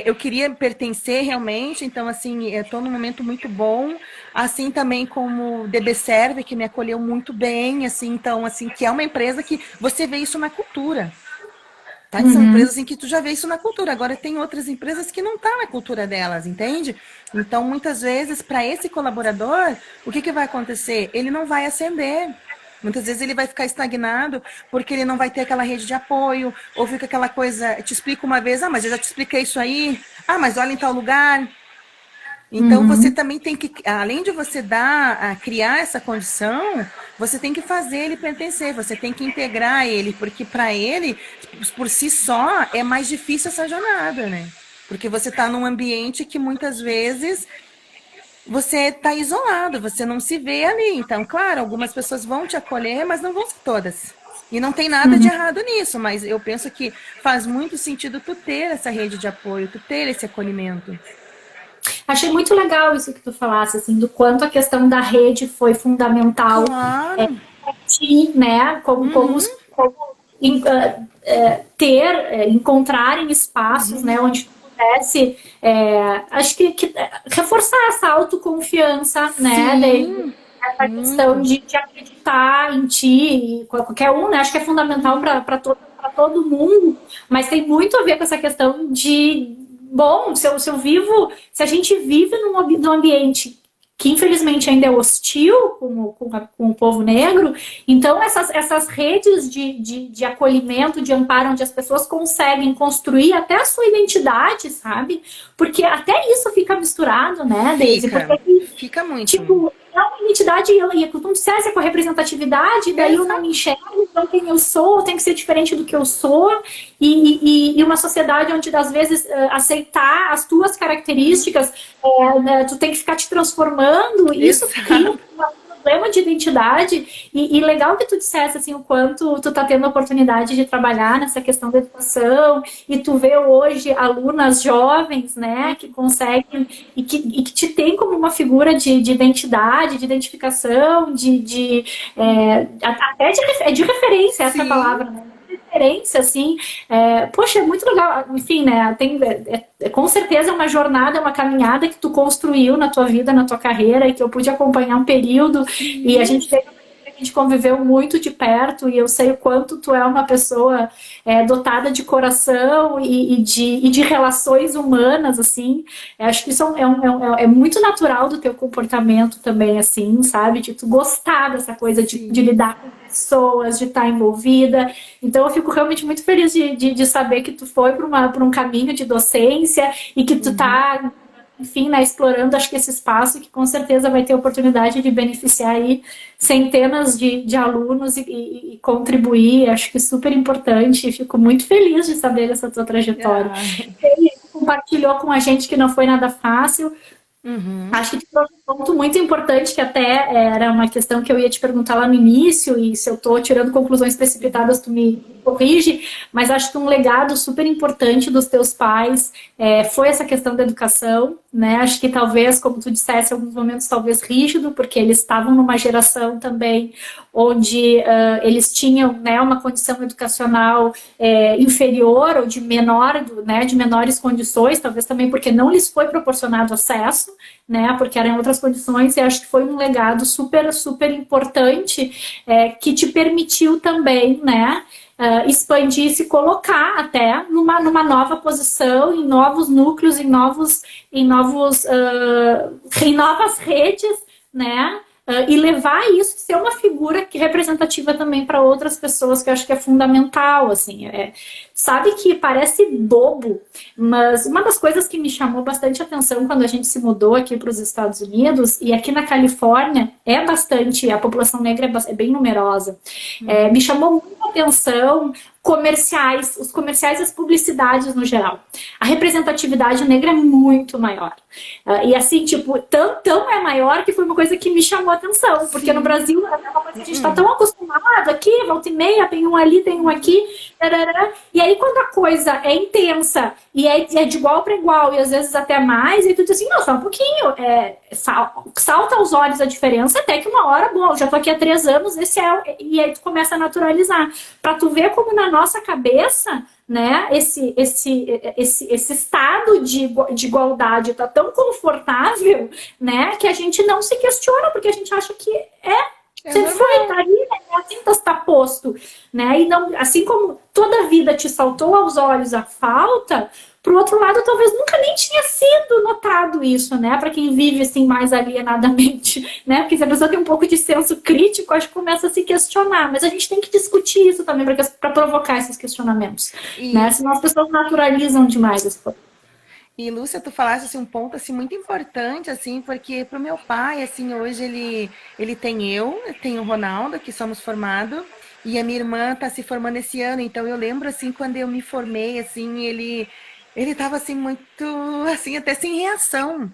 eu queria pertencer realmente, então assim, eu estou num momento muito bom, assim também como o DB Serve, que me acolheu muito bem, assim, então assim, que é uma empresa que você vê isso na cultura. Tá? São empresas em que tu já vê isso na cultura. Agora tem outras empresas que não estão na cultura delas, entende? Então, muitas vezes, para esse colaborador, o que vai acontecer? Ele não vai ascender. Muitas vezes ele vai ficar estagnado porque ele não vai ter aquela rede de apoio, ou fica aquela coisa, te explico uma vez, mas eu já te expliquei isso aí, mas olha em tal lugar. Então você também tem que, além de você criar essa condição, você tem que fazer ele pertencer, você tem que integrar ele, porque para ele, por si só, é mais difícil essa jornada, né? Porque você está num ambiente que muitas vezes você está isolado, você não se vê ali. Então, claro, algumas pessoas vão te acolher, mas não vão ser todas. E não tem nada de errado nisso, mas eu penso que faz muito sentido tu ter essa rede de apoio, tu ter esse acolhimento. Achei muito legal isso que tu falasse, assim, do quanto a questão da rede foi fundamental. Claro. Né? Como encontrarem espaços, né, onde tu pudesse, acho que reforçar essa autoconfiança, né, essa questão de acreditar em ti, e qualquer um, né, acho que é fundamental para todo mundo, mas tem muito a ver com essa questão de, bom, se a gente vive num ambiente que infelizmente ainda é hostil com o povo negro, então essas redes de acolhimento, de amparo, onde as pessoas conseguem construir até a sua identidade, sabe? Porque até isso fica misturado, né, Deise? Fica muito. Tipo, é uma identidade, e como tu dissesse, é com a representatividade, daí eu não me enxergo, então quem eu sou tem que ser diferente do que eu sou, e uma sociedade onde, às vezes, aceitar as tuas características, né, tu tem que ficar te transformando, isso cria um problema de identidade, e legal que tu dissesse, assim, o quanto tu tá tendo a oportunidade de trabalhar nessa questão da educação, e tu vê hoje alunas jovens, né, que conseguem, e que te tem como uma figura de identidade, de identificação, até de referência, essa palavra, né? Referência, assim, poxa, é muito legal, enfim, né, com certeza é uma jornada, é uma caminhada que tu construiu na tua vida, na tua carreira, e que eu pude acompanhar um período, e a gente conviveu muito de perto, e eu sei o quanto tu é uma pessoa dotada de coração e de relações humanas, assim. Acho que isso é muito natural do teu comportamento também, assim, sabe? De tu gostar dessa coisa de lidar com pessoas, de estar envolvida. Então eu fico realmente muito feliz de saber que tu foi para um caminho de docência e que tu tá, enfim, né, explorando, acho que esse espaço que com certeza vai ter oportunidade de beneficiar aí centenas de alunos e contribuir, acho que super importante, e fico muito feliz de saber dessa tua trajetória. Ele compartilhou com a gente que não foi nada fácil. Acho que tu trouxe um ponto muito importante, que até era uma questão que eu ia te perguntar lá no início, e se eu estou tirando conclusões precipitadas, tu me corrige, mas acho que um legado super importante dos teus pais foi essa questão da educação, né? Acho que talvez, como tu dissesse, em alguns momentos talvez rígido, porque eles estavam numa geração também onde eles tinham, né, uma condição educacional inferior ou de menores condições, talvez também porque não lhes foi proporcionado acesso, né, porque eram outras condições, e acho que foi um legado super, super importante que te permitiu também, né, expandir e se colocar até numa nova posição, em novos núcleos, em novas redes, né? E levar isso, ser uma figura representativa também para outras pessoas, que eu acho que é fundamental, assim. Sabe que parece bobo, mas uma das coisas que me chamou bastante atenção quando a gente se mudou aqui para os Estados Unidos, e aqui na Califórnia a população negra é bem numerosa, me chamou muito a atenção os comerciais e as publicidades no geral. A representatividade negra é muito maior. E assim, tipo, tão é maior que foi uma coisa que me chamou a atenção, porque no Brasil é uma coisa que a gente está tão acostumado aqui, volta e meia, tem um ali, tem um aqui, e aí quando a coisa é intensa e é de igual para igual, e às vezes até mais, e tu diz assim, não, só um pouquinho, salta aos olhos a diferença, até que uma hora, bom, já tô aqui há 3 anos, e aí tu começa a naturalizar, para tu ver como na nossa cabeça, né, esse estado de igualdade está tão confortável, né, que a gente não se questiona, porque a gente acha que você foi, tá ali, né, assim está posto, né, e não, assim como toda a vida te saltou aos olhos a falta, por outro lado, talvez nunca nem tinha sido notado isso, né? Para quem vive assim mais alienadamente, né? Porque se a pessoa tem um pouco de senso crítico, acho que começa a se questionar. Mas a gente tem que discutir isso também para provocar esses questionamentos, né? Senão as pessoas naturalizam demais as coisas. E, Lúcia, tu falaste assim, um ponto assim, muito importante, assim, porque para o meu pai, assim, hoje ele tem o Ronaldo, que somos formados, e a minha irmã está se formando esse ano. Então, eu lembro, assim, quando eu me formei, assim, ele estava, assim, muito, assim, até sem reação.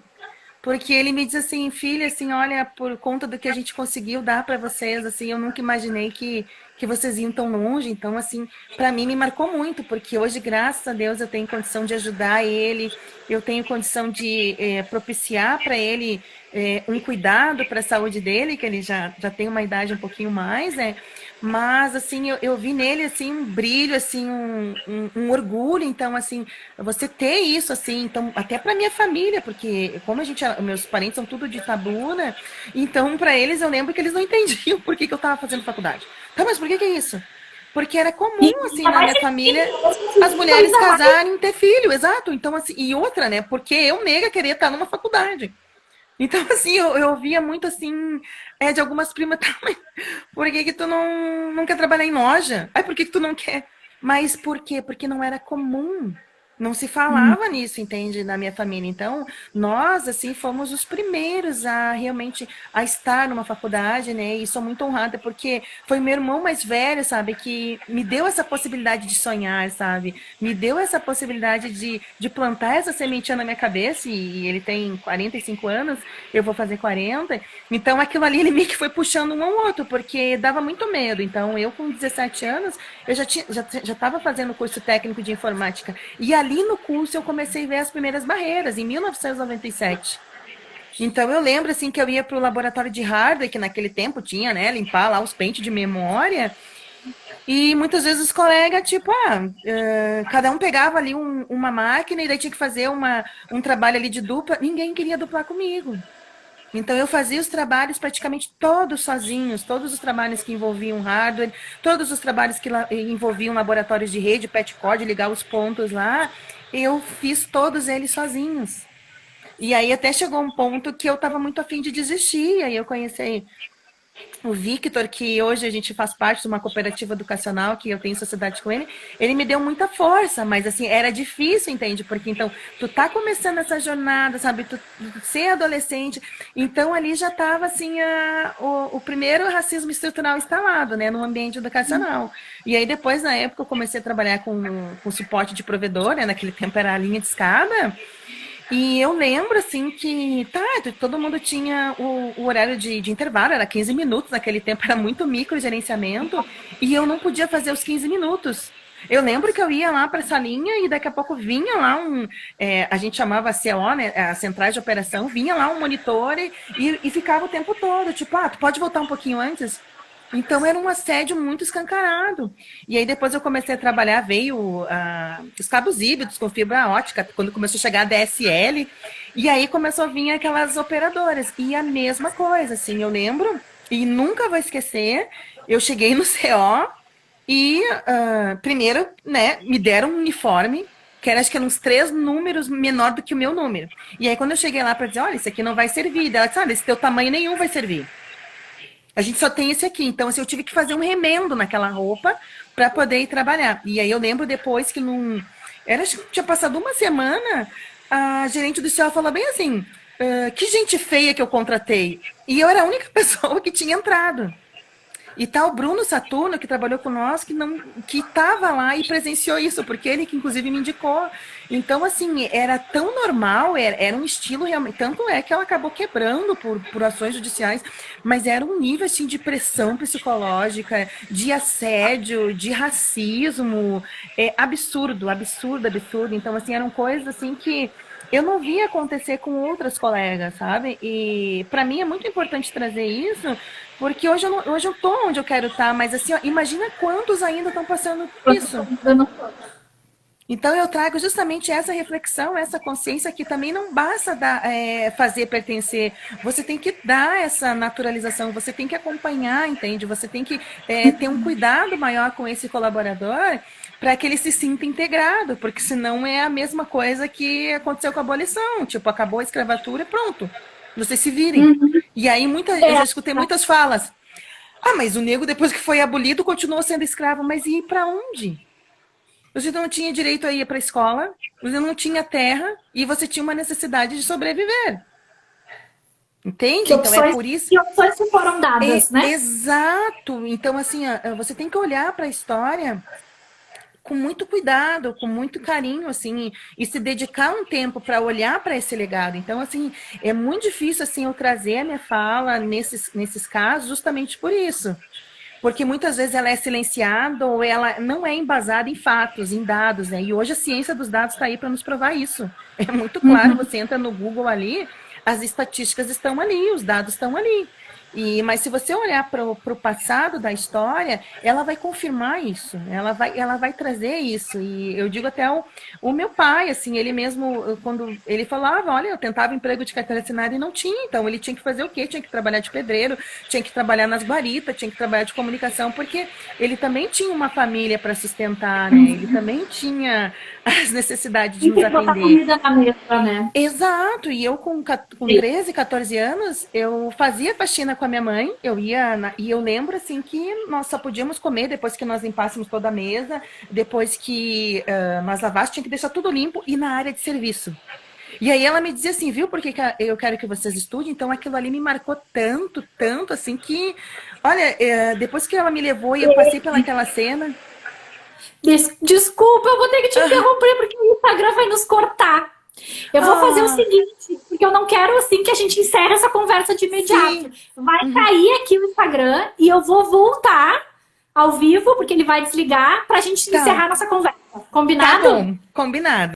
Porque ele me diz assim, filha, assim, olha, por conta do que a gente conseguiu dar para vocês, assim, eu nunca imaginei que vocês iam tão longe. Então, assim, para mim me marcou muito, porque hoje, graças a Deus, eu tenho condição de ajudar ele, eu tenho condição de propiciar para ele um cuidado para a saúde dele, que ele já tem uma idade um pouquinho mais, né? Mas, assim, eu vi nele, assim, um brilho, assim, um orgulho. Então, assim, você ter isso, assim, então, até para minha família, porque como meus parentes são tudo de Itabuna, então, para eles, eu lembro que eles não entendiam por que eu estava fazendo faculdade. Tá, mas por que é isso? Porque era comum, assim, na minha família, as mulheres casarem e ter filho, exato. Então, assim, e outra, né, porque eu, nega, queria estar numa faculdade. Então, assim, eu ouvia muito, assim, de algumas primas também. Por que que tu não quer trabalhar em loja? Ai, por que que tu não quer? Mas por quê? Porque não era comum. Não se falava nisso, entende, na minha família. Então, nós, assim, fomos os primeiros a realmente a estar numa faculdade, né? E sou muito honrada porque foi meu irmão mais velho, sabe, que me deu essa possibilidade de sonhar, sabe? Me deu essa possibilidade de plantar essa sementinha na minha cabeça. E ele tem 45 anos, eu vou fazer 40. Então, aquilo ali, ele meio que foi puxando um ao outro, porque dava muito medo. Então, eu com 17 anos, eu já estava fazendo curso técnico de informática. E ali no curso eu comecei a ver as primeiras barreiras, em 1997. Então eu lembro assim que eu ia para o laboratório de hardware, que naquele tempo tinha, né, limpar lá os pentes de memória, e muitas vezes os colegas, tipo, cada um pegava ali uma máquina e daí tinha que fazer um trabalho ali de dupla, ninguém queria duplar comigo. Então eu fazia os trabalhos praticamente todos sozinhos, todos os trabalhos que envolviam hardware, todos os trabalhos que envolviam laboratórios de rede, petcode, ligar os pontos lá, eu fiz todos eles sozinhos. E aí até chegou um ponto que eu estava muito afim de desistir, aí eu conheci o Victor, que hoje a gente faz parte de uma cooperativa educacional, que eu tenho sociedade com ele me deu muita força, mas assim, era difícil, entende? Porque então, tu tá começando essa jornada, sabe? Tu ser adolescente, então ali já tava assim, o primeiro racismo estrutural instalado, né, no ambiente educacional. E aí depois, na época, eu comecei a trabalhar com suporte de provedor, né, naquele tempo era a linha de escada. E eu lembro, assim, que todo mundo tinha o horário de intervalo, era 15 minutos, naquele tempo era muito micro gerenciamento, e eu não podia fazer os 15 minutos. Eu lembro que eu ia lá para essa linha e daqui a pouco vinha lá a gente chamava CO, né, a centrais de operação, vinha lá um monitor e ficava o tempo todo, tipo, tu pode voltar um pouquinho antes? Então era um assédio muito escancarado. E aí depois eu comecei a trabalhar, veio os cabos híbridos com fibra ótica, quando começou a chegar a DSL, e aí começou a vir aquelas operadoras. E a mesma coisa, assim, eu lembro, e nunca vou esquecer, eu cheguei no CO e primeiro, né, me deram um uniforme, que era, acho que eram uns 3 números menor do que o meu número. E aí quando eu cheguei lá para dizer, olha, isso aqui não vai servir, ela disse, olha, esse teu tamanho nenhum vai servir. A gente só tem esse aqui. Então, assim, eu tive que fazer um remendo naquela roupa para poder ir trabalhar. E aí eu lembro depois que tinha passado uma semana, a gerente do céu falou bem assim, que gente feia que eu contratei. E eu era a única pessoa que tinha entrado. E tá o Bruno Saturno, que trabalhou com nós, que estava lá e presenciou isso, porque ele que inclusive me indicou. Então, assim, era tão normal, era um estilo realmente. Tanto é que ela acabou quebrando por ações judiciais, mas era um nível assim, de pressão psicológica, de assédio, de racismo, absurdo, absurdo, absurdo. Então, assim, eram coisas assim que eu não via acontecer com outras colegas, sabe? E para mim é muito importante trazer isso, porque hoje eu tô onde eu quero estar, mas assim, ó, imagina quantos ainda estão passando por isso. Então eu trago justamente essa reflexão, essa consciência que também não basta fazer pertencer, você tem que dar essa naturalização, você tem que acompanhar, entende? Você tem que ter um cuidado maior com esse colaborador para que ele se sinta integrado, porque senão é a mesma coisa que aconteceu com a abolição, tipo, acabou a escravatura e pronto, vocês se virem. E aí eu já escutei muitas falas, mas o negro depois que foi abolido continuou sendo escravo, mas e para onde? você não tinha direito a ir para a escola, você não tinha terra e você tinha uma necessidade de sobreviver. Entende? Então é por isso. Que opções que foram dadas, né? Exato. Então, assim, você tem que olhar para a história com muito cuidado, com muito carinho, assim, e se dedicar um tempo para olhar para esse legado. Então, assim, é muito difícil, assim, eu trazer a minha fala nesses casos justamente por isso. Porque muitas vezes ela é silenciada ou ela não é embasada em fatos, em dados, né? E hoje a ciência dos dados está aí para nos provar isso. É muito claro, você entra no Google ali, as estatísticas estão ali, os dados estão ali. Mas se você olhar para o passado da história, ela vai confirmar isso, ela vai trazer isso. E eu digo até o meu pai, assim, ele mesmo, quando ele falava, olha, eu tentava emprego de carteira assinada e não tinha, então ele tinha que fazer o quê? Tinha que trabalhar de pedreiro, tinha que trabalhar nas guaritas, tinha que trabalhar de comunicação, porque ele também tinha uma família para sustentar, né? Ele também tinha as necessidades de nos atender. Comida na mesa, né? Exato, e eu com 13, 14 anos, eu fazia faxina com a minha mãe, e eu lembro assim que nós só podíamos comer depois que nós limpássemos toda a mesa, depois que nós lavássemos, tinha que deixar tudo limpo e na área de serviço. E aí ela me dizia assim, viu, porque eu quero que vocês estudem, então aquilo ali me marcou tanto, tanto, assim que, olha, depois que ela me levou e eu passei pelaquela cena... Desculpa, eu vou ter que te interromper porque o Instagram vai nos cortar. Eu vou fazer o seguinte, porque eu não quero assim que a gente encerre essa conversa de imediato. Sim. Vai cair aqui o Instagram e eu vou voltar ao vivo, porque ele vai desligar, pra gente encerrar nossa conversa. Combinado? Tá bom, combinado.